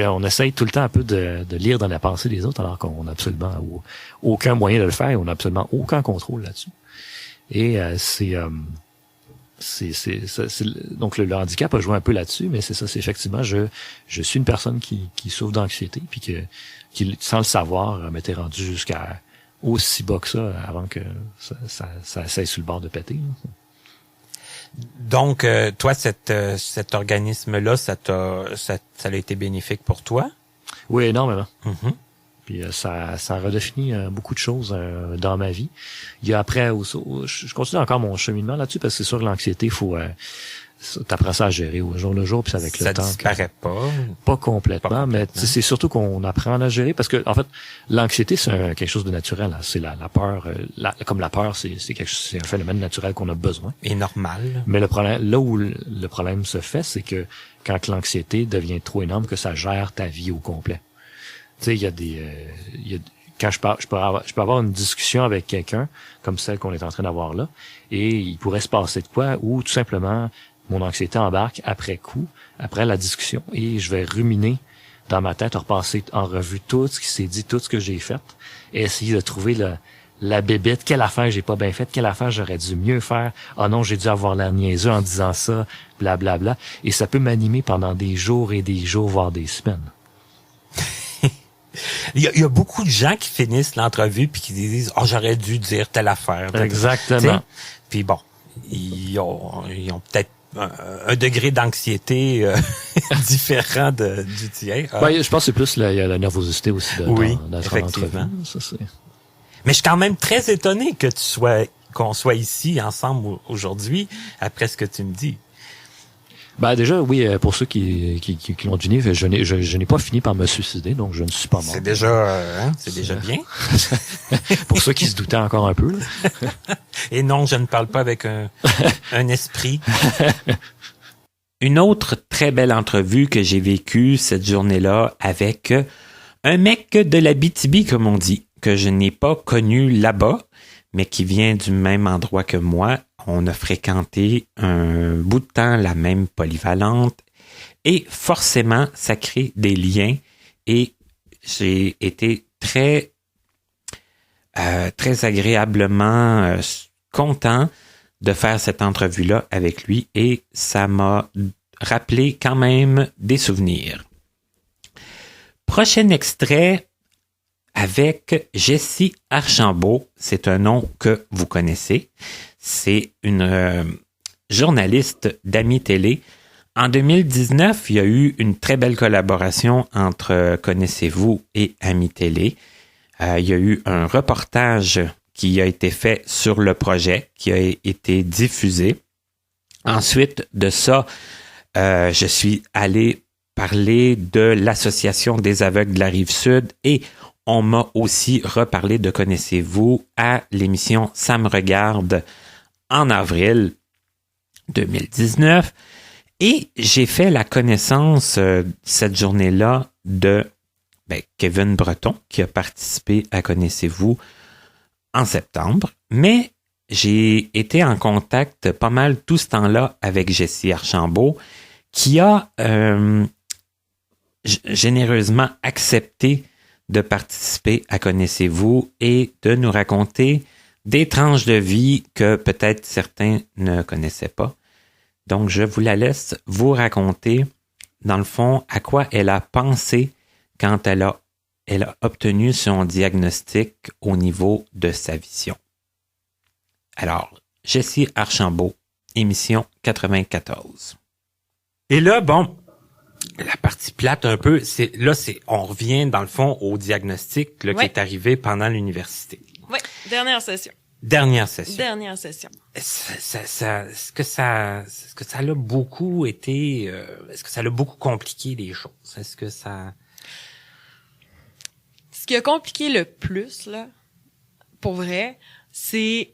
On essaye tout le temps un peu de lire dans la pensée des autres alors qu'on n'a absolument aucun moyen de le faire et on n'a absolument aucun contrôle là-dessus. Et donc le handicap a joué un peu là-dessus, mais c'est ça, c'est effectivement je suis une personne qui souffre d'anxiété puis qui sans le savoir m'était rendu jusqu'à aussi bas que ça avant que ça cesse sur le bord de péter. Là. Donc, toi, cet organisme-là, ça a été bénéfique pour toi? Oui, énormément. Mm-hmm. Puis ça a redéfini beaucoup de choses dans ma vie. Il y a après, je continue encore mon cheminement là-dessus parce que c'est sûr que l'anxiété, t'apprends ça à gérer au jour le jour, puis c'est avec le temps. Ça disparaît pas. Pas complètement, mais c'est surtout qu'on apprend à la gérer parce que en fait, l'anxiété c'est quelque chose de naturel. Hein. C'est la peur, comme la peur, c'est un phénomène naturel qu'on a besoin. Et normal. Mais le problème, là où le problème se fait, c'est que quand l'anxiété devient trop énorme, que ça gère ta vie au complet. Tu sais, il y a quand je peux avoir une discussion avec quelqu'un comme celle qu'on est en train d'avoir là, et il pourrait se passer de quoi, ou tout simplement mon anxiété embarque après coup, après la discussion, et je vais ruminer dans ma tête, repasser en revue tout ce qui s'est dit, tout ce que j'ai fait, et essayer de trouver la bébête, quelle affaire j'ai pas bien faite, quelle affaire j'aurais dû mieux faire, ah non, j'ai dû avoir l'air niaiseux en disant ça, blablabla, et ça peut m'animer pendant des jours et des jours, voire des semaines. Il y a beaucoup de gens qui finissent l'entrevue puis qui disent « Oh, j'aurais dû dire telle affaire. » Exactement. Puis bon, ils ont peut-être un degré d'anxiété différent du tien. Ben, je pense que c'est plus la nervosité aussi oui, dans effectivement. Ça, c'est... Mais je suis quand même très étonné que qu'on soit ici ensemble aujourd'hui après ce que tu me dis. Ben déjà, oui, pour ceux qui l'ont deviné, je n'ai pas fini par me suicider, donc je ne suis pas mort. C'est déjà, déjà bien. Pour ceux qui se doutaient encore un peu. Là. Et non, je ne parle pas avec un esprit. Une autre très belle entrevue que j'ai vécue cette journée-là avec un mec de l'Abitibi, comme on dit, que je n'ai pas connu là-bas, mais qui vient du même endroit que moi. On a fréquenté un bout de temps la même polyvalente et forcément, ça crée des liens et j'ai été très agréablement content de faire cette entrevue-là avec lui et ça m'a rappelé quand même des souvenirs. Prochain extrait avec Jessie Archambault, c'est un nom que vous connaissez. C'est une journaliste d'Ami Télé. En 2019, il y a eu une très belle collaboration entre Connaissez-vous et Ami Télé. Il y a eu un reportage qui a été fait sur le projet, qui a été diffusé. Ensuite de ça, je suis allé parler de l'Association des aveugles de la Rive-Sud et on m'a aussi reparlé de Connaissez-vous à l'émission Ça me regarde en avril 2019 et j'ai fait la connaissance cette journée-là de Kevin Breton qui a participé à Connaissez-vous en septembre, mais j'ai été en contact pas mal tout ce temps-là avec Jessie Archambault qui a généreusement accepté de participer à Connaissez-vous et de nous raconter des tranches de vie que peut-être certains ne connaissaient pas. Donc, je vous la laisse vous raconter, dans le fond, à quoi elle a pensé quand elle a obtenu son diagnostic au niveau de sa vision. Alors, Jessie Archambault, émission 94. Et là, bon, la partie plate un peu, on revient dans le fond au diagnostic là, qui est arrivé pendant l'université. Oui, dernière session. Dernière session. Dernière session. Est-ce que ça l'a beaucoup été, est-ce que ça l'a beaucoup compliqué les choses? Est-ce que ça... Ce qui a compliqué le plus, là, pour vrai, c'est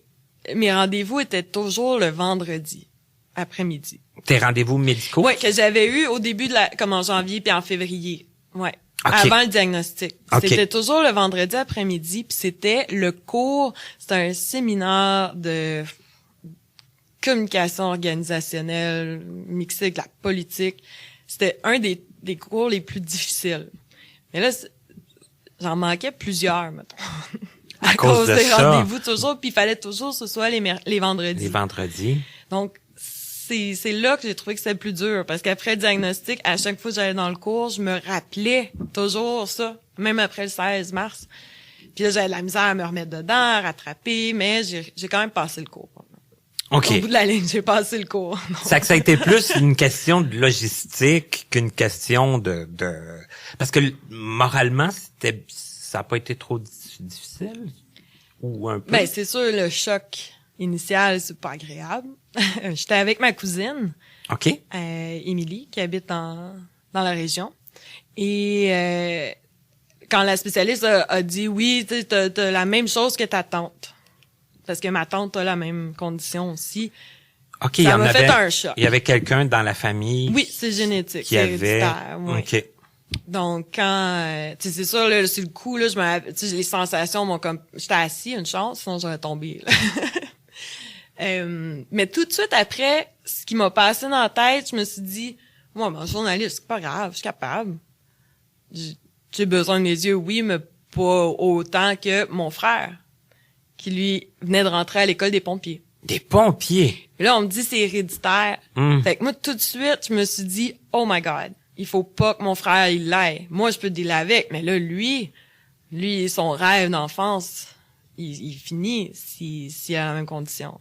mes rendez-vous étaient toujours le vendredi après-midi. Tes rendez-vous médicaux? Oui, que j'avais eu au début comme en janvier puis en février. Ouais. Okay. Avant le diagnostic. Okay. C'était toujours le vendredi après-midi, puis c'était le cours, c'était un séminaire de communication organisationnelle mixé avec la politique. C'était un des cours les plus difficiles. Mais là, j'en manquais plusieurs, mettons. à cause des rendez-vous toujours, puis il fallait toujours que ce soit les vendredis. Les vendredis. Donc, c'est là que j'ai trouvé que c'était plus dur, parce qu'après le diagnostic, à chaque fois que j'allais dans le cours, je me rappelais toujours ça, même après le 16 mars. Puis là, j'avais de la misère à me remettre dedans, à rattraper, mais j'ai quand même passé le cours. OK. Au bout de la ligne, j'ai passé le cours. Ça a été plus une question de logistique qu'une question de... Parce que moralement, ça n'a pas été trop difficile? Ou un peu? Ben, c'est sûr, le choc initial, c'est pas agréable. J'étais avec ma cousine, OK. Émilie, qui habite dans la région. Et quand la spécialiste a dit oui, t'as la même chose que ta tante. Parce que ma tante a la même condition aussi. OK, ça m'a fait un choc. Il y avait quelqu'un dans la famille. Oui, c'est génétique. Qui avait. Héréditaire, oui. OK. Donc quand c'est sûr là, sur le coup là, les sensations m'ont comme j'étais assis une chance, sinon j'aurais tombé. Mais tout de suite après, ce qui m'a passé dans la tête, je me suis dit, moi, ben, journaliste, c'est pas grave, je suis capable. J'ai besoin de mes yeux, oui, mais pas autant que mon frère, qui lui venait de rentrer à l'école des pompiers. Des pompiers? Et là, on me dit c'est héréditaire. Fait que moi, tout de suite, je me suis dit, oh my God, il faut pas que mon frère, il l'aille. Moi, je peux dealer avec, mais là, lui, son rêve d'enfance, il finit s'il a la même condition.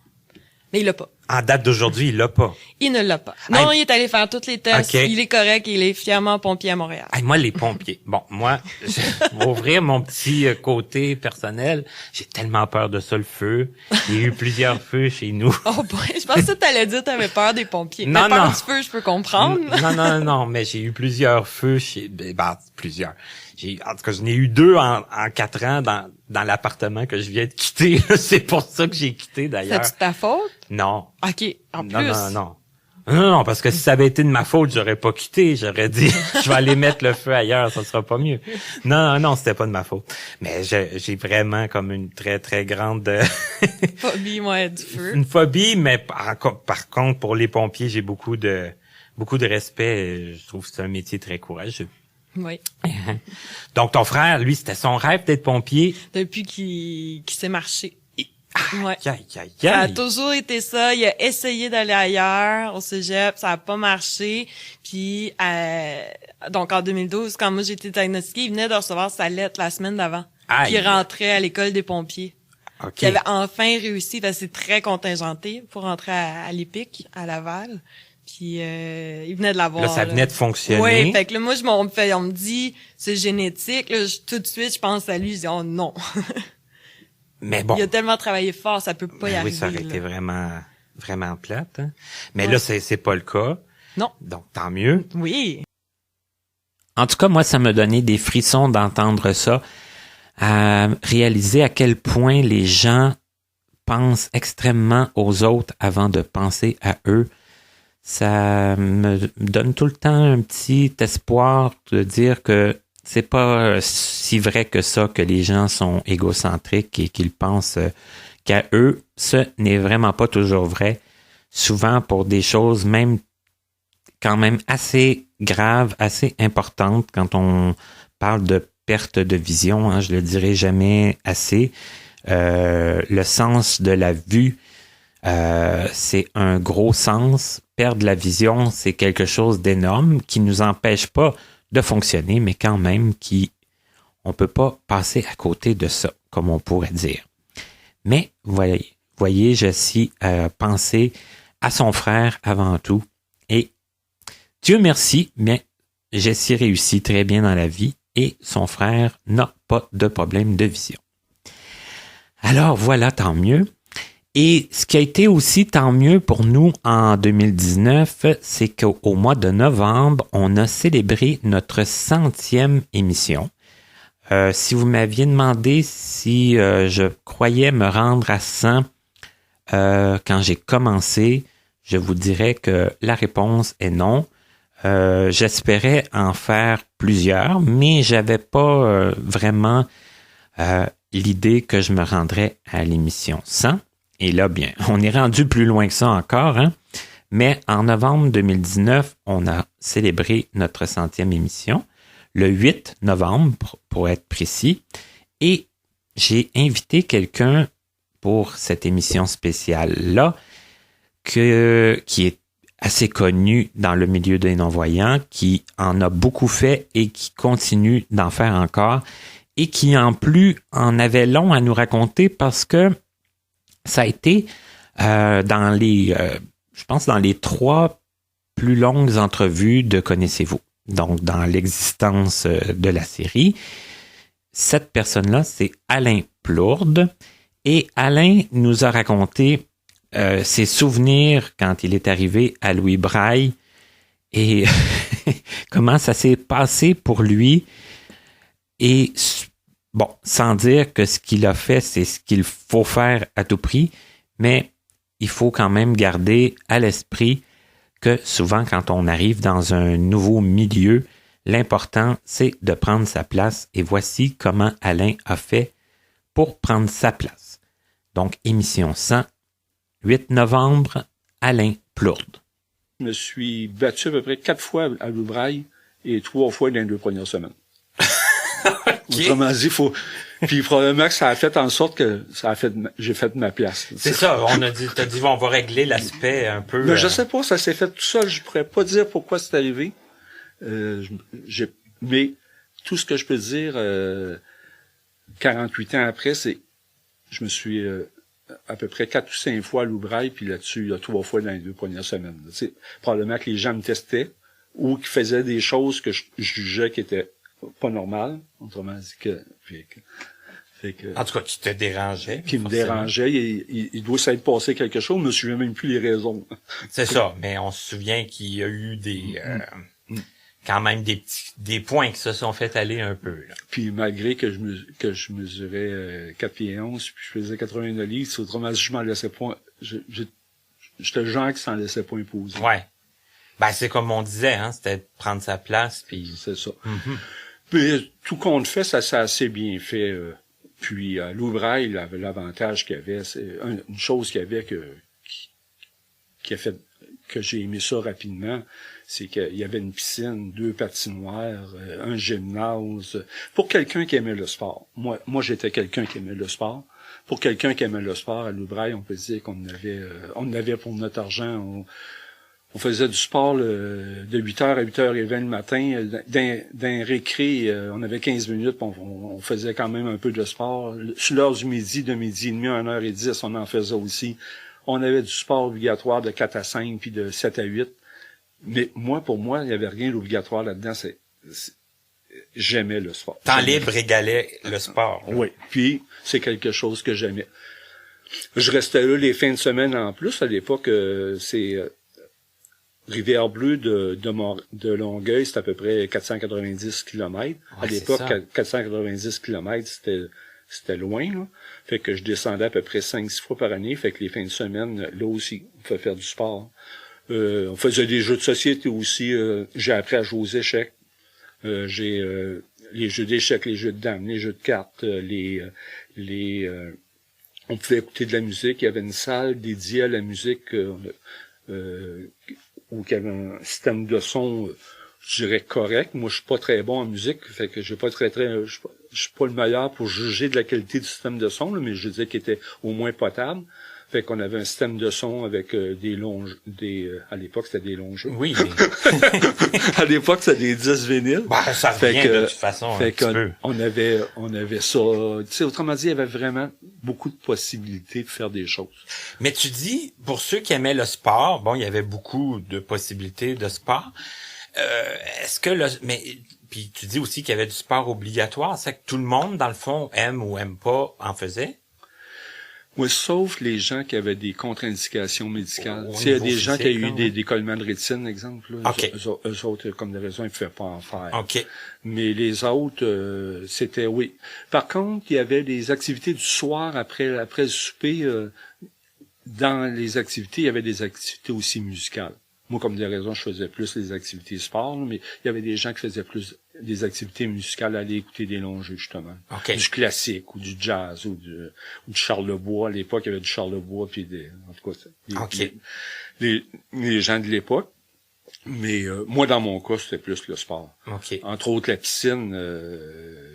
Mais il l'a pas. En date d'aujourd'hui, il l'a pas. Il ne l'a pas. Non, il est allé faire tous les tests. Okay. Il est correct. Il est fièrement pompier à Montréal. Hey, moi, les pompiers. Bon, moi, je vais ouvrir mon petit côté personnel. J'ai tellement peur de ça, le feu. Il y a eu plusieurs feux chez nous. Oh boy, je pensais que t'allais dire que t'avais peur des pompiers. Non, mais peur non. du feu, je peux comprendre. Non, mais j'ai eu plusieurs feux chez... plusieurs. En tout cas, j'en ai eu 2 en 4 ans dans l'appartement que je viens de quitter. C'est pour ça que j'ai quitté, d'ailleurs. C'est ta faute? Non. OK, en plus. Non, parce que si ça avait été de ma faute, j'aurais pas quitté. J'aurais dit, je vais aller mettre le feu ailleurs, ça sera pas mieux. Non, c'était pas de ma faute. Mais j'ai vraiment comme une très, très grande... phobie, moi, du feu. Une phobie, mais par contre, pour les pompiers, j'ai beaucoup de respect. Je trouve que c'est un métier très courageux. Oui. Donc, ton frère, lui, c'était son rêve d'être pompier? Depuis qu'il sait marcher. Ouais. Aïe. Ça a toujours été ça. Il a essayé d'aller ailleurs, au cégep, ça a pas marché. Puis, donc en 2012, quand moi j'ai été diagnostiquée, il venait de recevoir sa lettre la semaine d'avant. Qui rentrait à l'école des pompiers. Okay. Qui avait enfin réussi, parce que c'est très contingenté pour rentrer à l'EPIC, à Laval. Puis il venait de l'avoir. Là, ça venait de fonctionner. Oui, fait que là, moi, on me dit, c'est génétique. Là, tout de suite, je pense à lui, je dis, oh non. Mais bon. Il a tellement travaillé fort, ça peut pas y arriver. Oui, ça aurait été vraiment, vraiment plate. Hein? Mais ouais. Là, c'est pas le cas. Non. Donc, tant mieux. Oui. En tout cas, moi, ça me donnait des frissons d'entendre ça, à réaliser à quel point les gens pensent extrêmement aux autres avant de penser à eux. Ça me donne tout le temps un petit espoir de dire que c'est pas si vrai que ça, que les gens sont égocentriques et qu'ils pensent qu'à eux. Ce n'est vraiment pas toujours vrai. Souvent pour des choses même quand même assez grave, assez importante quand on parle de perte de vision, hein, je le dirai jamais assez. Le sens de la vue, c'est un gros sens. Perdre la vision, c'est quelque chose d'énorme qui nous empêche pas de fonctionner, mais quand même on peut pas passer à côté de ça, comme on pourrait dire. Mais voyez, Jessie pensé à son frère avant tout. Et Dieu merci, mais Jessie réussit très bien dans la vie et son frère n'a pas de problème de vision. Alors voilà, tant mieux. Et ce qui a été aussi tant mieux pour nous en 2019, c'est qu'au mois de novembre, on a célébré notre 100e émission. Si vous m'aviez demandé si je croyais me rendre à 100 quand j'ai commencé, je vous dirais que la réponse est non. J'espérais en faire plusieurs, mais j'avais pas vraiment l'idée que je me rendrais à l'émission 100. Et là, bien, on est rendu plus loin que ça encore, hein? Mais en novembre 2019, on a célébré notre 100e émission, le 8 novembre, pour être précis, et j'ai invité quelqu'un pour cette émission spéciale-là, qui est assez connu dans le milieu des non-voyants, qui en a beaucoup fait et qui continue d'en faire encore, et qui en plus en avait long à nous raconter parce que ça a été je pense dans les 3 plus longues entrevues de Connaissez-vous. Donc, dans l'existence de la série. Cette personne-là, c'est Alain Plourde. Et Alain nous a raconté ses souvenirs quand il est arrivé à Louis Braille et comment ça s'est passé pour lui. Et bon, sans dire que ce qu'il a fait, c'est ce qu'il faut faire à tout prix, mais il faut quand même garder à l'esprit que souvent, quand on arrive dans un nouveau milieu, l'important, c'est de prendre sa place. Et voici comment Alain a fait pour prendre sa place. Donc, émission 100, 8 novembre, Alain Plourde. Je me suis battu à peu près 4 fois à Loubraille et 3 fois dans les 2 premières semaines. Okay. Autrement dit, puis probablement que ça a fait en sorte que j'ai fait ma place. C'est ça, t'as dit, on va régler l'aspect un peu. Mais je sais pas, ça s'est fait tout seul, je pourrais pas dire pourquoi c'est arrivé. Mais tout ce que je peux dire, 48 ans après, c'est, je me suis à peu près 4 ou 5 fois à Loubraille, puis là-dessus, il y a 3 fois dans les 2 premières semaines. C'est probablement que les gens me testaient ou qui faisaient des choses que je jugeais qui étaient pas normales. Autrement dit en tout cas, qui te dérangeait. Qui me dérangeait. Il doit s'être passé quelque chose, je me souviens même plus les raisons. C'est ça, mais on se souvient qu'il y a eu quand même des points qui se sont fait aller un peu, là. Puis malgré que je mesurais 4 pieds 11, puis je faisais 89 livres, autrement dit, je m'en laissais pas, j'étais le genre qui s'en laissait pas imposer. Ouais. Ben, c'est comme on disait, hein, c'était de prendre sa place, puis. C'est ça. Mm-hmm. Puis tout compte fait, ça s'est assez bien fait, puis Loubraille, l'avantage qu'il y avait, c'est une chose qu'il y avait qui a fait que j'ai aimé ça rapidement, c'est qu'il y avait une piscine, 2 patinoires, un gymnase. Pour quelqu'un qui aimait le sport. Moi j'étais quelqu'un qui aimait le sport. Pour quelqu'un qui aimait le sport, à Loubraille, on peut dire qu'on avait pour notre argent. On faisait du sport de 8h à 8h20 le matin. D'un récré, on avait 15 minutes, on faisait quand même un peu de sport. Sur l'heure du midi, de midi et demi à 1h10, on en faisait aussi. On avait du sport obligatoire de 4 à 5, puis de 7 à 8. Mais pour moi, il n'y avait rien d'obligatoire là-dedans. J'aimais le sport. Temps libre égalait le sport. Oui, puis c'est quelque chose que j'aimais. Je restais là les fins de semaine en plus. À l'époque, c'est Rivière-Bleue de Longueuil, c'était à peu près 490 km. Ouais, à l'époque, 490 km, c'était loin, là. Fait que je descendais à peu près 5-6 fois par année. Fait que les fins de semaine, là aussi, on pouvait faire du sport. On faisait des jeux de société aussi. J'ai appris à jouer aux échecs. J'ai les jeux d'échecs, les jeux de dames, les jeux de cartes, on pouvait écouter de la musique. Il y avait une salle dédiée à la musique où il y avait un système de son, je dirais correct. Moi, je suis pas très bon en musique, fait que je suis pas le meilleur pour juger de la qualité du système de son, là, mais je disais qu'il était au moins potable. Fait qu'on avait un système de son avec des longes, à l'époque c'était des longeux. Oui. À l'époque c'était des 10 vinyles. Bah, ça revient de toute façon fait un petit peu. on avait ça. Tu sais, autrement dit, il y avait vraiment beaucoup de possibilités de faire des choses. Mais tu dis, pour ceux qui aimaient le sport, bon, il y avait beaucoup de possibilités de sport. Est-ce que puis tu dis aussi qu'il y avait du sport obligatoire, c'est que tout le monde, dans le fond, aime ou aime pas, en faisait? Oui, sauf les gens qui avaient des contre-indications médicales. Au S'il y a niveau des gens qui ont physique, eu des décollements de rétine, exemple, là, OK. eux autres, comme des raisons, ils ne pouvaient pas en faire. OK. Mais les autres, c'était oui. Par contre, il y avait des activités du soir après le souper. Dans les activités, il y avait des activités aussi musicales. Moi, comme des raisons, je faisais plus les activités sport, mais il y avait des gens qui faisaient plus des activités musicales, aller écouter des longs jeux, justement. OK. Du classique, ou du jazz, ou du Charlebois. À l'époque, il y avait du Charlebois, puis en tout cas, OK. les gens de l'époque. Mais moi, dans mon cas, c'était plus le sport. OK. Entre autres, la piscine.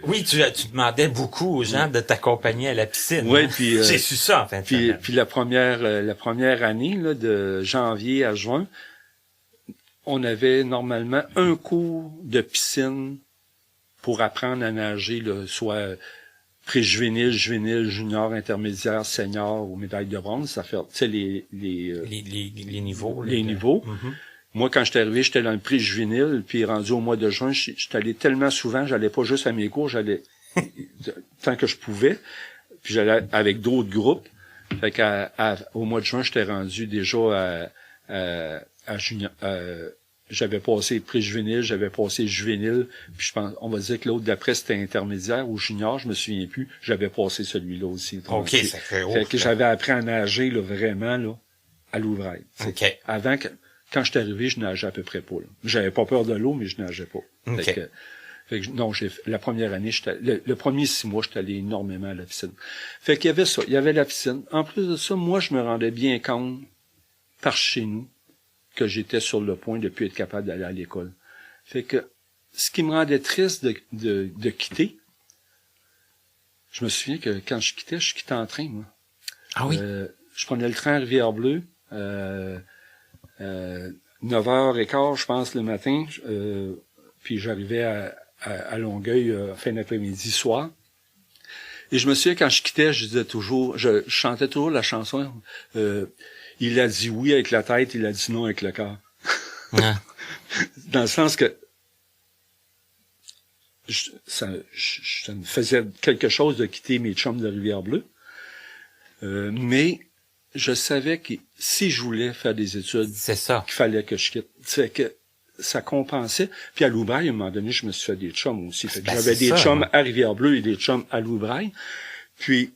Oui, tu demandais beaucoup aux gens de t'accompagner à la piscine. Oui, hein? puis J'ai su ça en fin de semaine. puis la première année, là, de janvier à juin, on avait normalement un cours de piscine pour apprendre à nager, là, soit pré-juvénile, juvénile, junior, intermédiaire, senior ou médaille de bronze. Ça fait, tu sais, les niveaux. Les niveaux. Mm-hmm. Moi, quand j'étais arrivé, j'étais dans le pré-juvénile, puis rendu au mois de juin, j'étais allé tellement souvent, j'allais pas juste à mes cours, j'allais tant que je pouvais, puis j'allais avec d'autres groupes. Fait au mois de juin, j'étais rendu déjà à junior. J'avais passé pré-juvénile, j'avais passé juvénile, puis je pense, on va dire que l'autre d'après c'était intermédiaire ou junior, je me souviens plus, j'avais passé celui-là aussi. OK, ça fait haut. Fait que j'avais appris à nager, là, vraiment, là, à l'ouvrage. OK. Avant que, quand j'étais arrivé, je nageais à peu près pas, là. J'avais pas peur de l'eau, mais je nageais pas. OK. Fait que non, la première année, le premier 6 mois, j'étais allé énormément à la piscine. Fait qu'il y avait ça, il y avait la piscine. En plus de ça, moi, je me rendais bien compte, par chez nous, que j'étais sur le point de plus être capable d'aller à l'école. Fait que, ce qui me rendait triste de quitter, je me souviens que quand je quittais en train, moi. Ah oui? Je prenais le train à Rivière-Bleue, 9h15, je pense, le matin, puis j'arrivais à Longueuil fin d'après-midi, soir. Et je me souviens, quand je quittais, je chantais toujours la chanson, il a dit oui avec la tête, il a dit non avec le cœur. Ah. Dans le sens que ça me faisait quelque chose de quitter mes chums de Rivière-Bleue, mais je savais que si je voulais faire des études, c'est ça qu'il fallait que je quitte. C'est que ça compensait. Puis à Loubraille, à un moment donné, je me suis fait des chums aussi. Fait que j'avais des chums à Rivière-Bleue et des chums à Loubraille. Puis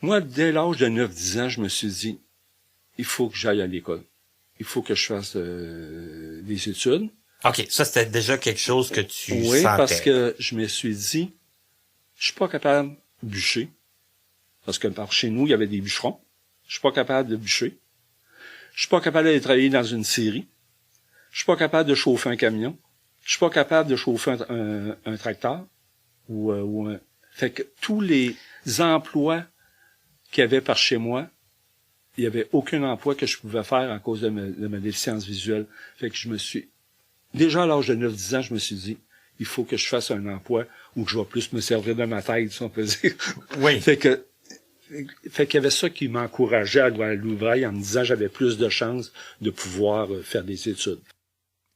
moi, dès l'âge de 9-10 ans, je me suis dit, il faut que j'aille à l'école. Il faut que je fasse des études. OK, ça c'était déjà quelque chose que tu Oui, sentais. parce que je me suis dit, je suis pas capable de bûcher. Parce que par chez nous, il y avait des bûcherons. Je suis pas capable de bûcher. Je suis pas capable d'aller travailler dans une scierie. Je suis pas capable de chauffer un camion. Je suis pas capable de chauffer un tracteur. Fait que tous les emplois qu'il y avait par chez moi, il y avait aucun emploi que je pouvais faire à cause de ma déficience visuelle. Fait que déjà à l'âge de 9-10 ans, je me suis dit, il faut que je fasse un emploi où je vais plus me servir de ma tête, si on peut dire. Oui. Fait qu'il y avait ça qui m'encourageait à aller à l'ouvrail en me disant que j'avais plus de chances de pouvoir faire des études.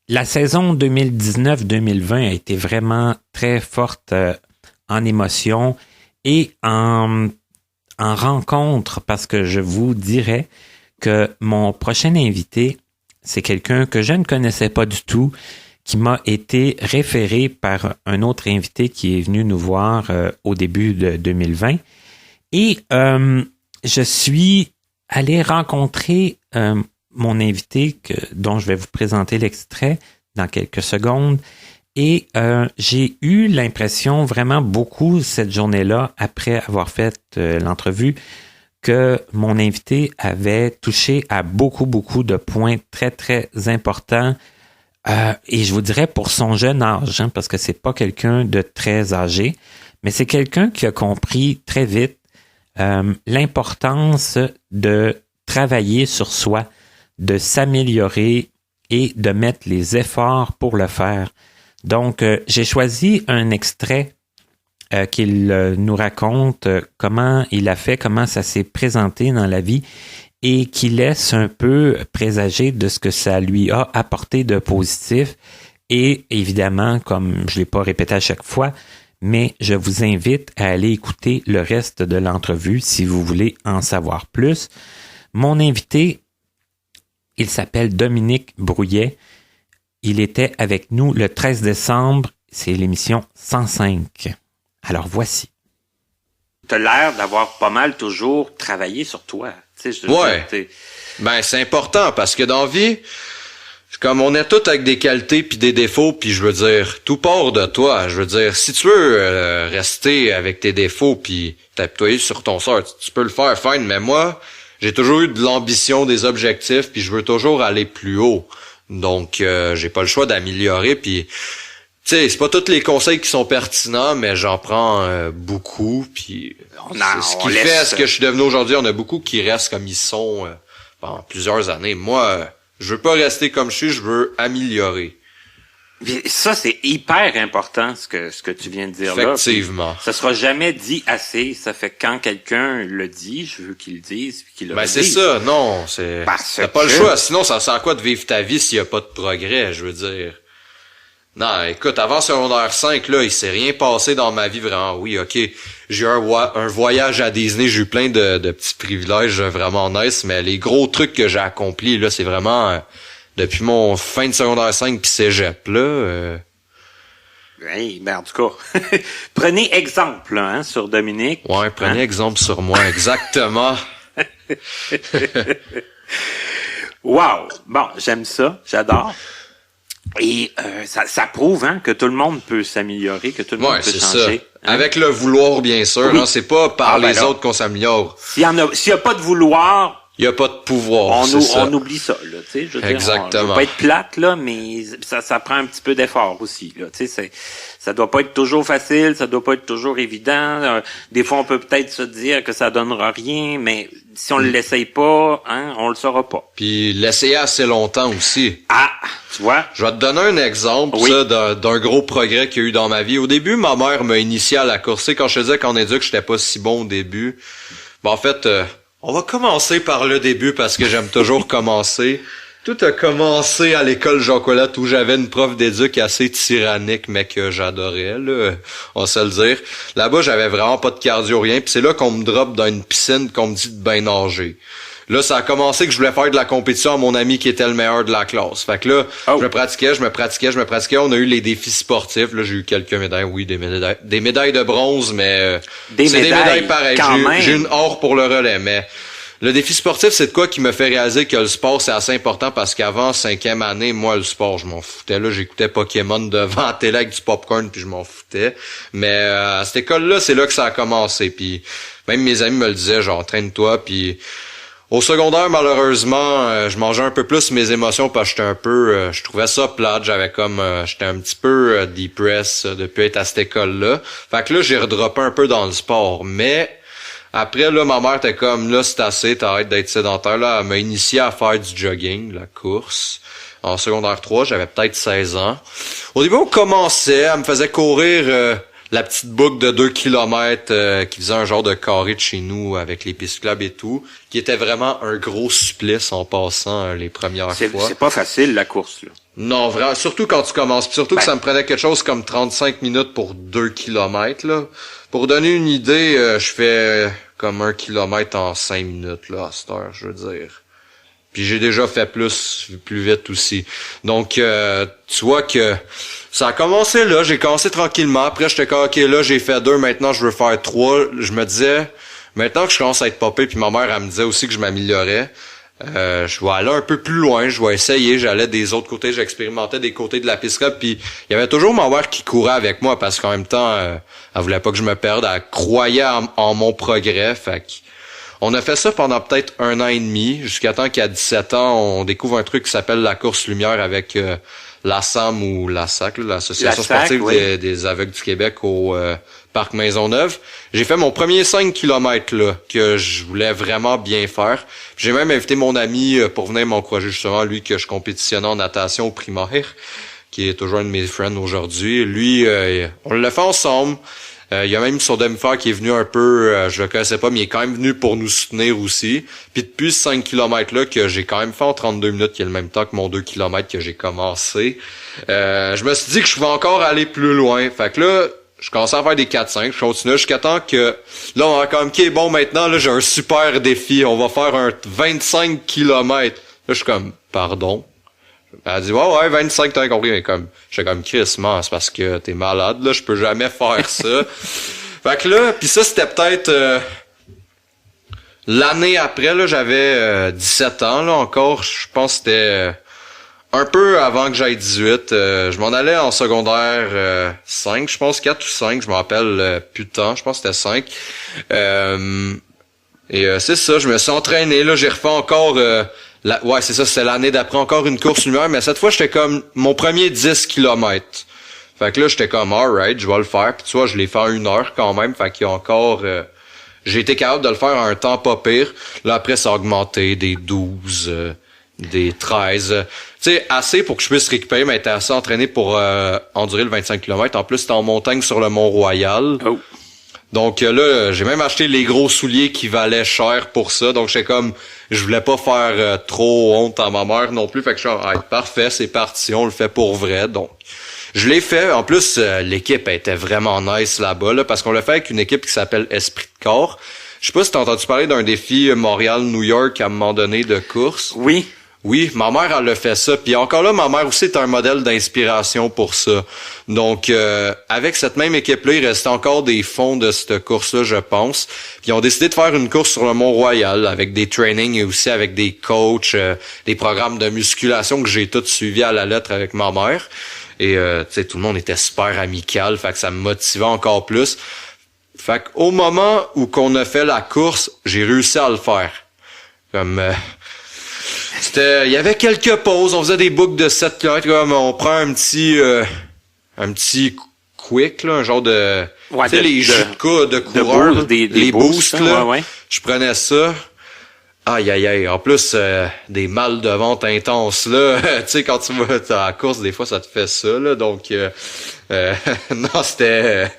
La saison 2019-2020 a été vraiment très forte en émotion et en rencontre, parce que je vous dirais que mon prochain invité, c'est quelqu'un que je ne connaissais pas du tout, qui m'a été référé par un autre invité qui est venu nous voir au début de 2020. Et je suis allé rencontrer mon invité, dont je vais vous présenter l'extrait dans quelques secondes. Et j'ai eu l'impression vraiment beaucoup cette journée-là, après avoir fait l'entrevue, que mon invité avait touché à beaucoup de points très, très importants. Et je vous dirais pour son jeune âge, hein, parce que c'est pas quelqu'un de très âgé, mais c'est quelqu'un qui a compris très vite l'importance de travailler sur soi, de s'améliorer et de mettre les efforts pour le faire. Donc, j'ai choisi un extrait qu'il nous raconte comment il a fait, comment ça s'est présenté dans la vie et qui laisse un peu présager de ce que ça lui a apporté de positif. Et évidemment, comme je ne l'ai pas répété à chaque fois, mais je vous invite à aller écouter le reste de l'entrevue si vous voulez en savoir plus. Mon invité, il s'appelle Dominique Brouillet. Il était avec nous le 13 décembre. C'est l'émission 105. Alors voici. Tu as l'air d'avoir pas mal toujours travaillé sur toi. Ouais. Ben, c'est important parce que dans la vie, comme on est tous avec des qualités puis des défauts, puis je veux dire, tout part de toi. Je veux dire, si tu veux rester avec tes défauts puis t'apitoyer sur ton sort, tu peux le faire, fine. Mais moi, j'ai toujours eu de l'ambition, des objectifs, puis je veux toujours aller plus haut. Donc, j'ai pas le choix d'améliorer. Puis, tu sais, c'est pas tous les conseils qui sont pertinents, mais j'en prends beaucoup. Puis, ce qui fait ce que je suis devenu aujourd'hui. On a beaucoup qui restent comme ils sont pendant plusieurs années. Moi, je veux pas rester comme je suis, je veux améliorer. Ça, c'est hyper important, ce que tu viens de dire là. Effectivement. Ça sera jamais dit assez. Ça fait que quand quelqu'un le dit, je veux qu'il le dise puis qu'il le redise. Ben, c'est ça. Non, t'as pas le choix. Sinon, ça sert à quoi de vivre ta vie s'il y a pas de progrès, je veux dire. Non, écoute, avant secondaire 5, là, il s'est rien passé dans ma vie vraiment. Oui, ok, j'ai eu un voyage à Disney, j'ai eu plein de petits privilèges vraiment nice, mais les gros trucs que j'ai accomplis, là, c'est vraiment depuis mon fin de secondaire 5 pis cégep, là. Oui, ben en tout cas, prenez exemple là, hein, sur Dominique. Ouais, prenez exemple sur moi, exactement. Wow! Bon, j'aime ça, j'adore. Et ça prouve hein, que tout le monde peut s'améliorer, que tout le monde peut changer. Hein? Avec le vouloir, bien sûr. Oui. Hein, c'est pas par les autres qu'on s'améliore. S'il y a pas de vouloir, il y a pas de pouvoir. On oublie ça, là. Tu sais, je veux exactement. dire, je veux pas être plate là, mais ça prend un petit peu d'effort aussi. Là, tu sais, ça doit pas être toujours facile, ça doit pas être toujours évident. Des fois, on peut peut-être se dire que ça donnera rien, mais si on l'essaye pas, hein, on le saura pas. Puis l'essayer assez longtemps aussi. Ah, tu vois. Je vais te donner un exemple d'un gros progrès qu'il y a eu dans ma vie. Au début, ma mère m'a initié à la course. Quand je te disais qu'en éduc, j'étais pas si bon au début. Ben, en fait, on va commencer par le début parce que j'aime toujours commencer. Tout a commencé à l'école Jacques-Ouellette où j'avais une prof d'éduc assez tyrannique, mais que j'adorais, là, on va se le dire. Là-bas, j'avais vraiment pas de cardio, rien. Puis c'est là qu'on me drop dans une piscine, qu'on me dit de bien nager. Là, ça a commencé que je voulais faire de la compétition à mon ami qui était le meilleur de la classe. Fait que là, je me pratiquais. On a eu les défis sportifs. Là, j'ai eu quelques médailles. Oui, des médailles de bronze, mais c'est des médailles pareilles. J'ai une or pour le relais, mais le défi sportif, c'est de quoi qui me fait réaliser que le sport, c'est assez important parce qu'avant 5e année, moi, le sport, je m'en foutais. Là, j'écoutais Pokémon devant la télé avec du popcorn puis je m'en foutais. Mais à cette école-là, c'est là que ça a commencé. Puis même mes amis me le disaient, genre, entraîne-toi. Puis au secondaire, malheureusement, je mangeais un peu plus mes émotions parce que j'étais un peu, je trouvais ça plate. J'étais un petit peu depressed depuis être à cette école-là. Fait que là, j'ai redroppé un peu dans le sport. Mais après, là, ma mère était comme, là, c'est assez, t'arrêtes d'être sédentaire. Là, elle m'a initié à faire du jogging, la course. En secondaire 3, j'avais peut-être 16 ans. Au début, on commençait, elle me faisait courir la petite boucle de 2 km qui faisait un genre de carré de chez nous avec les pistes club et tout, qui était vraiment un gros supplice en passant les premières fois. C'est pas facile, la course, là. Non, vraiment, surtout quand tu commences. Surtout que ça me prenait quelque chose comme 35 minutes pour 2 km, là. Pour donner une idée, je fais comme 1 kilomètre en 5 minutes, là, à cette heure, je veux dire. Puis j'ai déjà fait plus vite aussi. Donc, tu vois que ça a commencé là, j'ai commencé tranquillement. Après, j'étais comme, OK, là, j'ai fait 2, maintenant je veux faire 3. Je me disais, maintenant que je commence à être popé, puis ma mère, elle me disait aussi que je m'améliorais. Je vais aller un peu plus loin, je vais essayer, j'allais des autres côtés, j'expérimentais des côtés de la piste club, puis il y avait toujours ma mère qui courait avec moi parce qu'en même temps, elle voulait pas que je me perde, elle croyait en mon progrès, fait On a fait ça pendant peut-être 1 an et demi, jusqu'à temps qu'à 17 ans, on découvre un truc qui s'appelle la course lumière avec la SAM ou la SAC, l'Association sportive des aveugles du Québec au Parc Maisonneuve. J'ai fait mon premier 5 km là, que je voulais vraiment bien faire. J'ai même invité mon ami pour venir m'encourager, justement, lui que je compétitionnais en natation au primaire, qui est toujours un de mes friends aujourd'hui. Lui, on l'a fait ensemble. Il y a même son demi-frère qui est venu un peu, je le connaissais pas, mais il est quand même venu pour nous soutenir aussi. Puis depuis ce 5 km-là que j'ai quand même fait en 32 minutes, qui est le même temps que mon 2 km que j'ai commencé, je me suis dit que je pouvais encore aller plus loin. Fait que là, je commençais à faire des 4-5, je continuais jusqu'à temps que, là, on va comme, OK, bon, maintenant, là, j'ai un super défi, on va faire un 25 km. Là, je suis comme, pardon? Elle a dit, ouais, 25, t'as compris, mais comme, j'étais comme, Chris, man, c'est parce que t'es malade, là, je peux jamais faire ça. Fait que là, pis ça, c'était peut-être, l'année après, là, j'avais 17 ans, là, encore, je pense que c'était un peu avant que j'aille 18. Je m'en allais en secondaire 5, je pense, 4 ou 5, je me rappelle plus de temps, je pense que c'était 5. C'est ça, je me suis entraîné, là, j'ai refait encore... ouais, c'est ça, c'était l'année d'après encore une course lumière, mais cette fois, j'étais comme mon premier 10 km. Fait que là, j'étais comme, alright, je vais le faire. Puis tu vois, je l'ai fait en 1 heure quand même, fait qu'il y a encore... j'ai été capable de le faire à un temps pas pire. Là, après, ça a augmenté des 12, des 13. Tu sais, assez pour que je puisse récupérer, mais j'étais assez entraîné pour endurer le 25 km. En plus, c'était en montagne sur le Mont-Royal. Oh. Donc là, j'ai même acheté les gros souliers qui valaient cher pour ça. Donc j'étais comme, je voulais pas faire trop honte à ma mère non plus. Fait que je suis parfait, c'est parti, on le fait pour vrai. Donc je l'ai fait. En plus, l'équipe était vraiment nice là-bas, là, parce qu'on l'a fait avec une équipe qui s'appelle Esprit de Corps. Je sais pas si t'as entendu parler d'un défi Montréal-New York à un moment donné de course. Oui. Oui, ma mère, elle a fait ça. Puis encore là, ma mère aussi est un modèle d'inspiration pour ça. Donc, avec cette même équipe-là, il restait encore des fonds de cette course-là, je pense. Puis ils ont décidé de faire une course sur le Mont-Royal avec des trainings et aussi avec des coachs, des programmes de musculation que j'ai tous suivis à la lettre avec ma mère. Et tu sais, tout le monde était super amical, fait que ça me motivait encore plus. Fait qu'au moment où qu'on a fait la course, j'ai réussi à le faire. Comme... il y avait quelques pauses, on faisait des boucles de 7 km, comme on prend un petit quick, là, un genre de, ouais, tu sais, les jus de coureur, les boosts, là. Ouais. Je prenais ça. Aïe. En plus, des mal de ventre intenses, là. Tu sais, quand tu vas à la course, des fois, ça te fait ça, là. Donc, non, c'était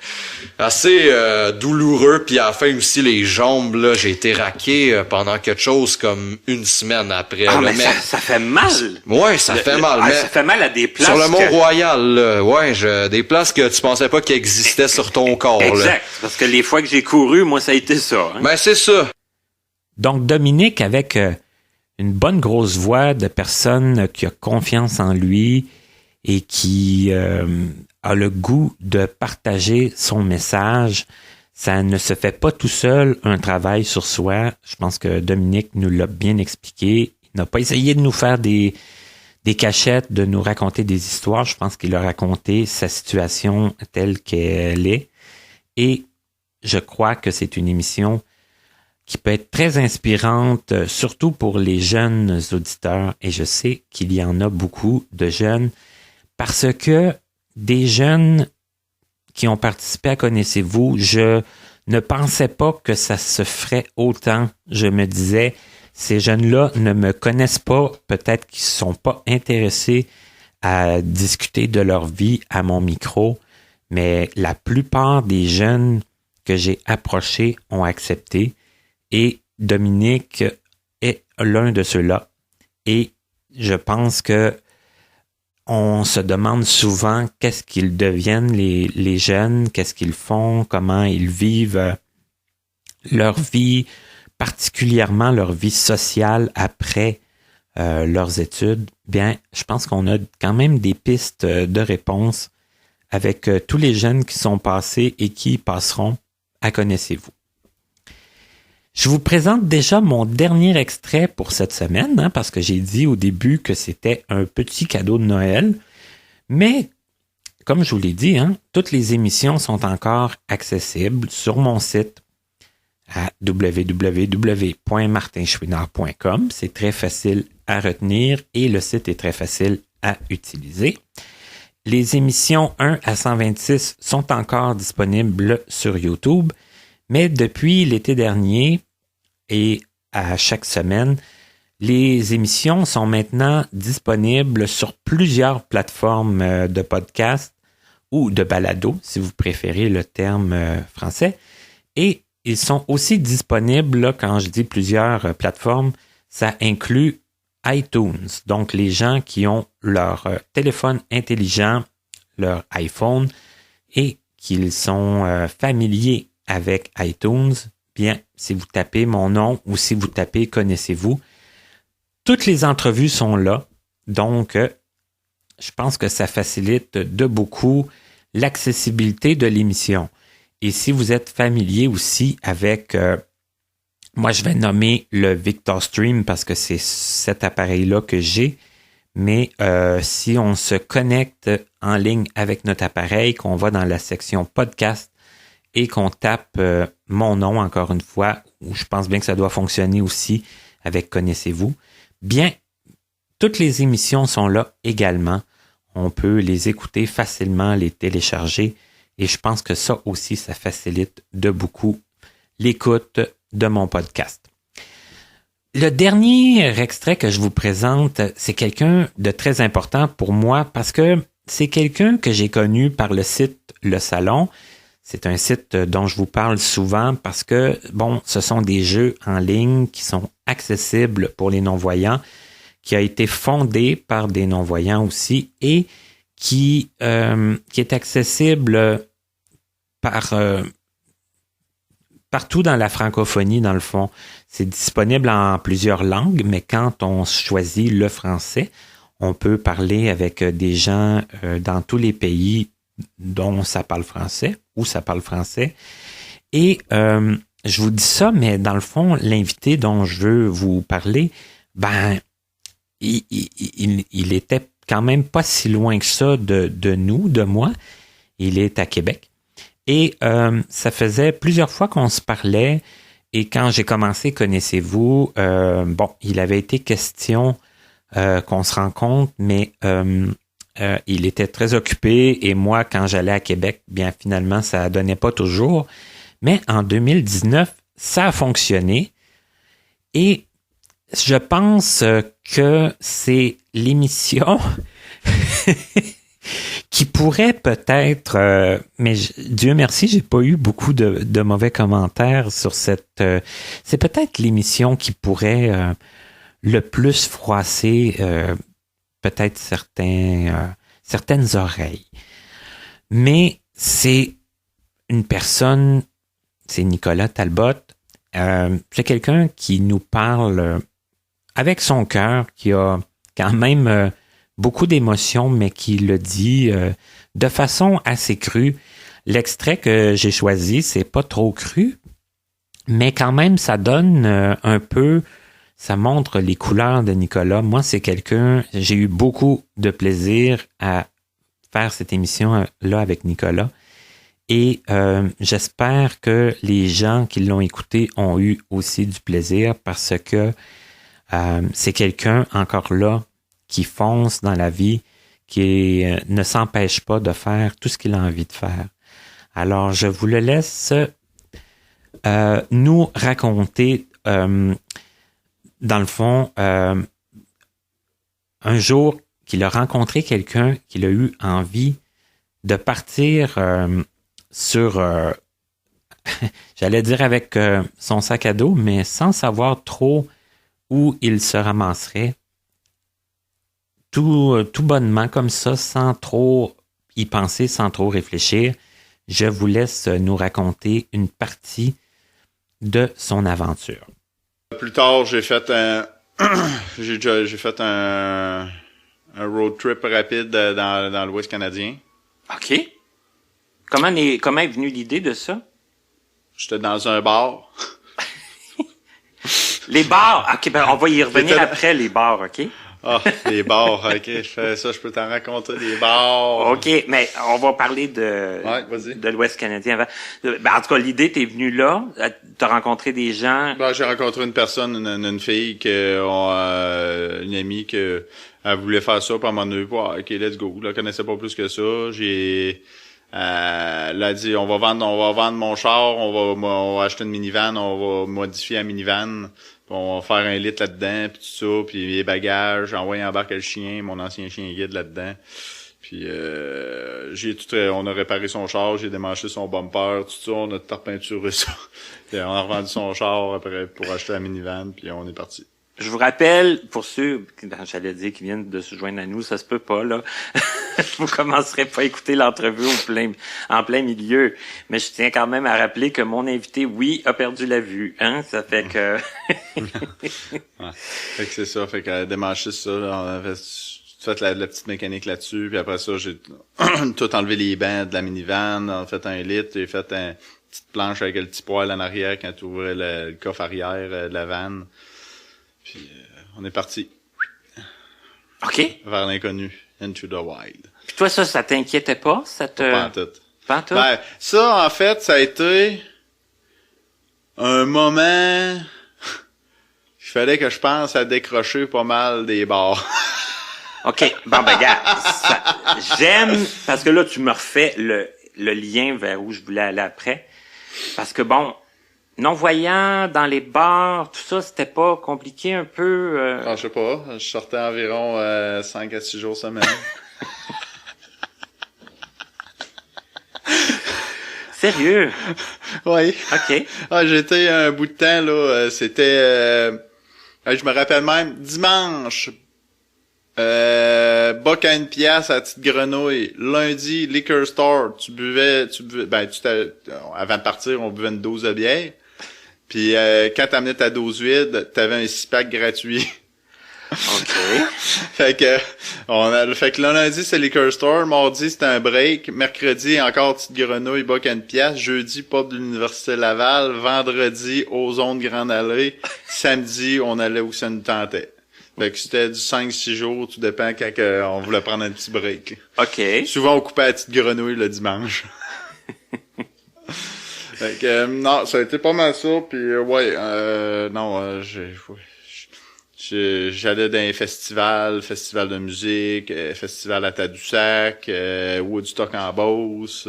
assez douloureux. Puis à la fin aussi, les jambes, là, j'ai été raqué pendant quelque chose comme 1 semaine après. Ah, là. mais ça fait mal. Ouais, ça fait mal. Mais ça fait mal à des places. sur le Mont-Royal, là, ouais, des places que tu pensais pas qu'elles existaient sur ton corps. Exact. Là. Parce que les fois que j'ai couru, moi, ça a été ça. Hein? Ben, c'est ça. Donc, Dominique, avec une bonne grosse voix de personne qui a confiance en lui et qui a le goût de partager son message, ça ne se fait pas tout seul, un travail sur soi. Je pense que Dominique nous l'a bien expliqué. Il n'a pas essayé de nous faire des cachettes, de nous raconter des histoires. Je pense qu'il a raconté sa situation telle qu'elle est. Et je crois que c'est une émission qui peut être très inspirante, surtout pour les jeunes auditeurs. Et je sais qu'il y en a beaucoup de jeunes, parce que des jeunes qui ont participé à Connaissez-vous, je ne pensais pas que ça se ferait autant. Je me disais, ces jeunes-là ne me connaissent pas, peut-être qu'ils ne sont pas intéressés à discuter de leur vie à mon micro, mais la plupart des jeunes que j'ai approchés ont accepté. Et Dominique est l'un de ceux-là. Et je pense que on se demande souvent qu'est-ce qu'ils deviennent les jeunes, qu'est-ce qu'ils font, comment ils vivent leur vie, particulièrement leur vie sociale après leurs études. Bien, je pense qu'on a quand même des pistes de réponse avec tous les jeunes qui sont passés et qui passeront à Connaissez-vous. Je vous présente déjà mon dernier extrait pour cette semaine, parce que j'ai dit au début que c'était un petit cadeau de Noël. Mais, comme je vous l'ai dit, toutes les émissions sont encore accessibles sur mon site. à www.martinchouinard.com. C'est très facile à retenir et le site est très facile à utiliser. Les émissions 1 à 126 sont encore disponibles sur YouTube, mais depuis l'été dernier et à chaque semaine, les émissions sont maintenant disponibles sur plusieurs plateformes de podcast ou de balado, si vous préférez le terme français. Et ils sont aussi disponibles, là, quand je dis plusieurs plateformes, ça inclut iTunes. Donc, les gens qui ont leur téléphone intelligent, leur iPhone, et qu'ils sont familiers avec iTunes, bien, si vous tapez mon nom ou si vous tapez « Connaissez-vous », toutes les entrevues sont là. Donc, je pense que ça facilite de beaucoup l'accessibilité de l'émission. Et si vous êtes familier aussi avec, moi je vais nommer le Victor Stream parce que c'est cet appareil-là que j'ai, mais si on se connecte en ligne avec notre appareil, qu'on va dans la section podcast et qu'on tape mon nom encore une fois, ou je pense bien que ça doit fonctionner aussi avec Connaissez-vous, bien, toutes les émissions sont là également. On peut les écouter facilement, les télécharger. Et je pense que ça aussi, ça facilite de beaucoup l'écoute de mon podcast. Le dernier extrait que je vous présente, c'est quelqu'un de très important pour moi parce que c'est quelqu'un que j'ai connu par le site Le Salon. C'est un site dont je vous parle souvent parce que, bon, ce sont des jeux en ligne qui sont accessibles pour les non-voyants, qui a été fondé par des non-voyants aussi et qui est accessible partout dans la francophonie, dans le fond. C'est disponible en plusieurs langues, mais quand on choisit le français, on peut parler avec des gens dans tous les pays dont ça parle français, ou ça parle français. Et je vous dis ça, mais dans le fond, l'invité dont je veux vous parler, ben, il était quand même pas si loin que ça de nous, de moi. Il est à Québec. Et ça faisait plusieurs fois qu'on se parlait. Et quand j'ai commencé Connaissez-vous, bon, il avait été question qu'on se rencontre, mais il était très occupé. Et moi, quand j'allais à Québec, bien finalement, ça donnait pas toujours. Mais en 2019, ça a fonctionné. Et je pense que c'est l'émission qui pourrait peut-être, mais Dieu merci, j'ai pas eu beaucoup de mauvais commentaires sur cette. C'est peut-être l'émission qui pourrait le plus froisser peut-être certaines oreilles. Mais c'est une personne, c'est Nicolas Talbot. C'est quelqu'un qui nous parle avec son cœur, qui a quand même beaucoup d'émotions, mais qui le dit de façon assez crue. L'extrait que j'ai choisi, c'est pas trop cru, mais quand même, ça donne un peu, ça montre les couleurs de Nicolas. Moi, c'est quelqu'un, j'ai eu beaucoup de plaisir à faire cette émission-là avec Nicolas. Et j'espère que les gens qui l'ont écouté ont eu aussi du plaisir parce que c'est quelqu'un, encore là, qui fonce dans la vie, qui ne s'empêche pas de faire tout ce qu'il a envie de faire. Alors, je vous le laisse nous raconter, dans le fond, un jour qu'il a rencontré quelqu'un qu'il a eu envie de partir sur, j'allais dire avec son sac à dos, mais sans savoir trop où il se ramasserait. Tout bonnement comme ça, sans trop y penser, sans trop réfléchir, je vous laisse nous raconter une partie de son aventure. Plus tard, j'ai fait un road trip rapide dans l'Ouest canadien. OK. Comment est venue l'idée de ça? J'étais dans un bar. Les bars! OK, ben on va y revenir après, les bars, OK? Ah, les bars, ok, je peux t'en raconter des bars. OK, mais on va parler Ouais, vas-y. de l'Ouest canadien avant. Ben, en tout cas, l'idée, t'es venu là, t'as rencontré des gens. Ben, j'ai rencontré une personne, une fille, une amie, elle voulait faire ça, puis elle m'en a dit, ok, let's go. Je la connaissais pas plus que ça. Elle a dit, on va vendre mon char, on va acheter une minivan, on va modifier la minivan. On va faire un lit là-dedans, puis tout ça, puis les bagages, envoyer embarquer le chien, mon ancien chien guide là-dedans. Puis on a réparé son char, j'ai démanché son bumper, tout ça, on a tout repeinturé ça. Puis on a revendu son char après pour acheter la minivan, puis on est parti. Je vous rappelle, pour ceux, j'allais dire, qui viennent de se joindre à nous, ça se peut pas, là. Vous commencerez pas à écouter l'entrevue en plein milieu. Mais je tiens quand même à rappeler que mon invité, oui, a perdu la vue, hein. Ça fait que... Ouais. Fait que c'est ça, fait qu'elle a démanché ça, là, on avait fait la petite mécanique là-dessus, puis après ça, j'ai tout enlevé les bancs de la minivan, on a fait un lit, j'ai fait une petite planche avec le petit poêle en arrière quand tu ouvrais le coffre arrière de la vanne. Puis on est parti. OK. Vers l'inconnu. Into the wild. Puis toi, ça t'inquiétait pas? Pas en tout. Pas en tout? Ben, ça, en fait, ça a été un moment... Il fallait que je pense à décrocher pas mal des bars. OK. Bon, ben, regarde. J'aime, parce que là, tu me refais le lien vers où je voulais aller après. Parce que bon... Non-voyant, dans les bars, tout ça, c'était pas compliqué un peu? Je sais pas. Je sortais environ 5 à 6 jours semaine. Sérieux? Oui. OK. J'étais un bout de temps, là. C'était... je me rappelle même, dimanche, boc à 1 pièce à la petite grenouille. Lundi, liquor store. Tu buvais, avant de partir, on buvait une dose de bière. Puis quand t'amenais ta dose vide, t'avais un 6-pack gratuit. OK. Fait que le lundi, c'est liquor store. Mardi, c'était un break. Mercredi, encore petite grenouille, boc à 1 pièce. Jeudi, pub de l'Université Laval. Vendredi, Ozone Grande Allée. Samedi, on allait où ça nous tentait. Fait que c'était du 5-6 jours, tout dépend quand on voulait prendre un petit break. OK. Souvent, on coupait la petite grenouille le dimanche. Fait que, non, ça a été pas mal ça, puis j'allais dans les festivals de musique, festival à Tadoussac, Woodstock en Beauce.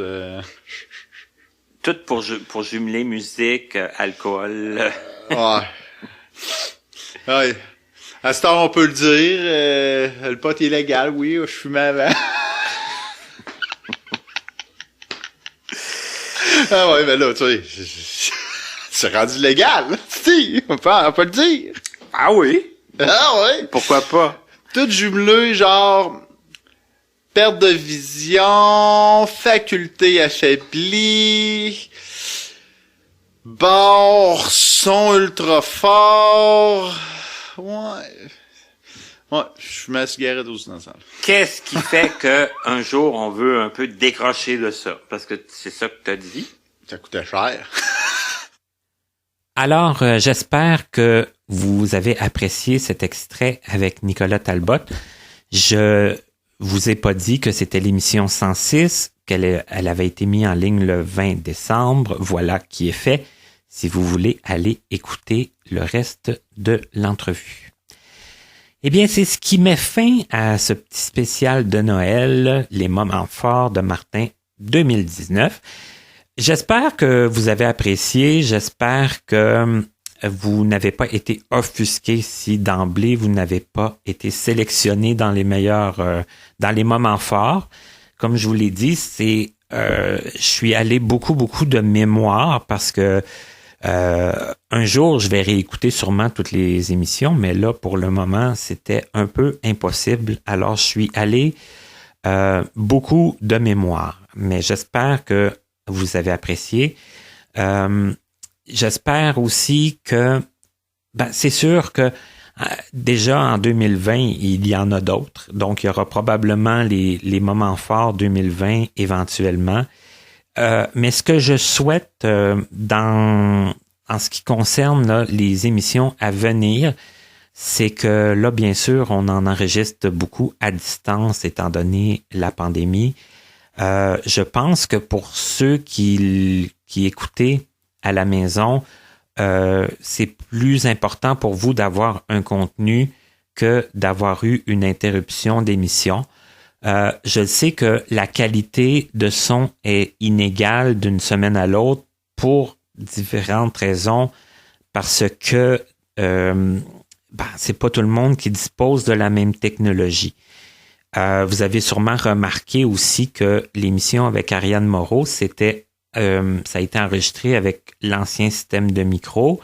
Tout pour jumeler musique, alcool. Ouais. Ouais. À cette heure, on peut le dire, le pot est légal, oui, je fumais avant. Ah ouais, mais là, tu sais, c'est rendu légal, tu on peut le dire. Ah oui? Ah ouais? Pourquoi pas? Tout jumelé, genre, perte de vision, faculté affaiblie, bar, son ultra fort. Ouais, je fume la cigarette aussi dans la salle. Qu'est-ce qui fait que un jour on veut un peu décrocher de ça? Parce que c'est ça que t'as dit. Ça coûtait cher. Alors, j'espère que vous avez apprécié cet extrait avec Nicolas Talbot. Je vous ai pas dit que c'était l'émission 106, elle avait été mise en ligne le 20 décembre. Voilà qui est fait. Si vous voulez aller écouter le reste de l'entrevue. Eh bien, c'est ce qui met fin à ce petit spécial de Noël, les moments forts de Martin 2019. J'espère que vous avez apprécié, j'espère que vous n'avez pas été offusqué si d'emblée vous n'avez pas été sélectionné dans les meilleurs, dans les moments forts. Comme je vous l'ai dit, je suis allé beaucoup de mémoire parce que un jour, je vais réécouter sûrement toutes les émissions, mais là, pour le moment, c'était un peu impossible. Alors, je suis allé beaucoup de mémoire, mais j'espère que vous avez apprécié. J'espère aussi que, c'est sûr que déjà en 2020, il y en a d'autres. Donc, il y aura probablement les moments forts 2020 éventuellement. Mais ce que je souhaite en ce qui concerne là, les émissions à venir, c'est que là, bien sûr, on en enregistre beaucoup à distance étant donné la pandémie. Je pense que pour ceux qui écoutaient à la maison, c'est plus important pour vous d'avoir un contenu que d'avoir eu une interruption d'émission. Je sais que la qualité de son est inégale d'une semaine à l'autre pour différentes raisons, parce que c'est pas tout le monde qui dispose de la même technologie. Vous avez sûrement remarqué aussi que l'émission avec Ariane Moreau, ça a été enregistré avec l'ancien système de micro.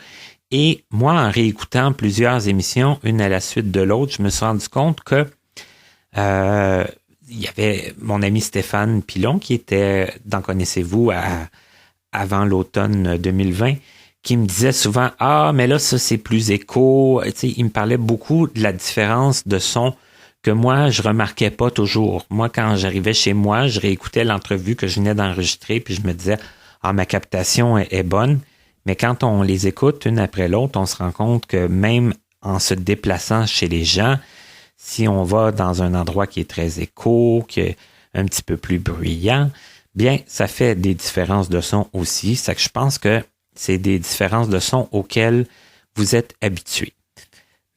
Et moi, en réécoutant plusieurs émissions, une à la suite de l'autre, je me suis rendu compte que il y avait mon ami Stéphane Pilon qui était dans Connaissez-vous avant l'automne 2020, qui me disait souvent « Ah, mais là, ça, c'est plus écho. » Tu sais, il me parlait beaucoup de la différence de son que moi, je remarquais pas toujours. Moi, quand j'arrivais chez moi, je réécoutais l'entrevue que je venais d'enregistrer, puis je me disais « Ah, ma captation est bonne. » Mais quand on les écoute une après l'autre, on se rend compte que même en se déplaçant chez les gens, si on va dans un endroit qui est très écho, qui est un petit peu plus bruyant, bien, ça fait des différences de son aussi. C'est que je pense que c'est des différences de son auxquelles vous êtes habitués.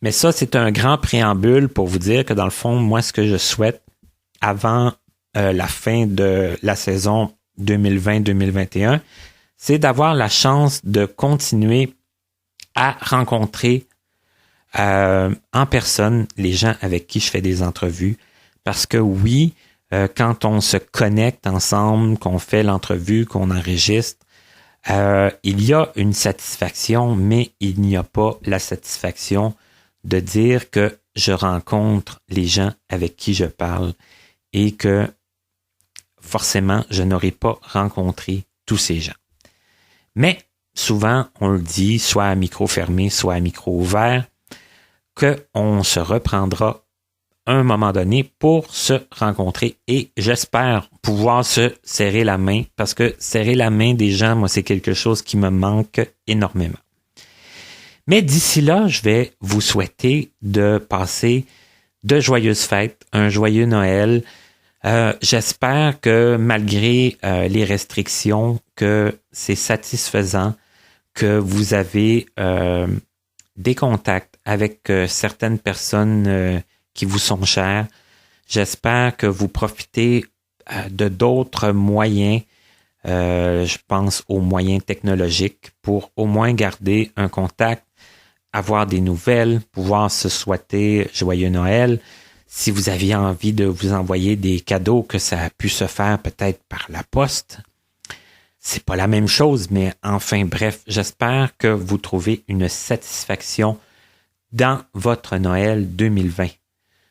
Mais ça, c'est un grand préambule pour vous dire que dans le fond, moi, ce que je souhaite avant la fin de la saison 2020-2021, c'est d'avoir la chance de continuer à rencontrer en personne les gens avec qui je fais des entrevues. Parce que oui, quand on se connecte ensemble, qu'on fait l'entrevue, qu'on enregistre, il y a une satisfaction, mais il n'y a pas la satisfaction de dire que je rencontre les gens avec qui je parle et que forcément, je n'aurai pas rencontré tous ces gens. Mais souvent, on le dit, soit à micro fermé, soit à micro ouvert, qu'on se reprendra à un moment donné pour se rencontrer et j'espère pouvoir se serrer la main parce que serrer la main des gens, moi, c'est quelque chose qui me manque énormément. Mais d'ici là, je vais vous souhaiter de passer de joyeuses fêtes, un joyeux Noël. J'espère que malgré les restrictions, que c'est satisfaisant, que vous avez des contacts avec certaines personnes qui vous sont chères. J'espère que vous profitez de d'autres moyens, je pense aux moyens technologiques, pour au moins garder un contact, avoir des nouvelles, pouvoir se souhaiter joyeux Noël. Si vous aviez envie de vous envoyer des cadeaux, que ça a pu se faire peut-être par la poste, c'est pas la même chose, mais enfin bref, j'espère que vous trouvez une satisfaction dans votre Noël 2020.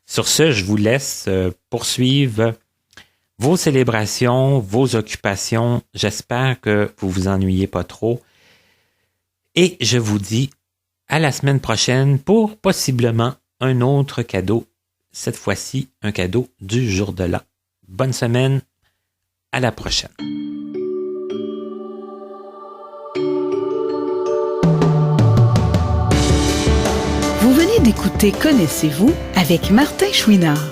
Sur ce, je vous laisse poursuivre vos célébrations, vos occupations. J'espère que vous vous ennuyez pas trop. Et je vous dis à la semaine prochaine pour possiblement un autre cadeau. Cette fois-ci, un cadeau du jour de l'an. Bonne semaine. À la prochaine. Vous venez d'écouter Connaissez-vous avec Martin Chouinard,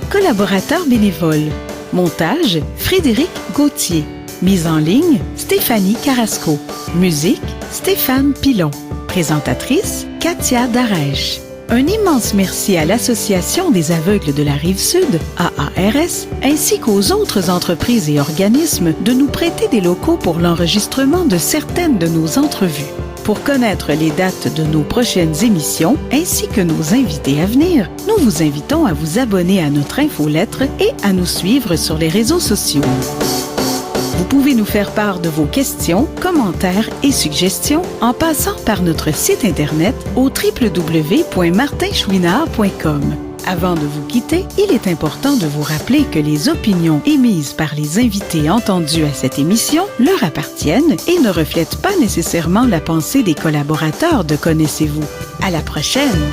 collaborateur bénévole. Montage, Frédéric Gauthier. Mise en ligne, Stéphanie Carrasco. Musique, Stéphane Pilon. Présentatrice, Katia Darèche. Un immense merci à l'Association des aveugles de la Rive-Sud, AARS, ainsi qu'aux autres entreprises et organismes de nous prêter des locaux pour l'enregistrement de certaines de nos entrevues. Pour connaître les dates de nos prochaines émissions, ainsi que nos invités à venir, nous vous invitons à vous abonner à notre infolettre et à nous suivre sur les réseaux sociaux. Vous pouvez nous faire part de vos questions, commentaires et suggestions en passant par notre site Internet au www.martinchouinard.com. Avant de vous quitter, il est important de vous rappeler que les opinions émises par les invités entendus à cette émission leur appartiennent et ne reflètent pas nécessairement la pensée des collaborateurs de Connaissez-vous. À la prochaine!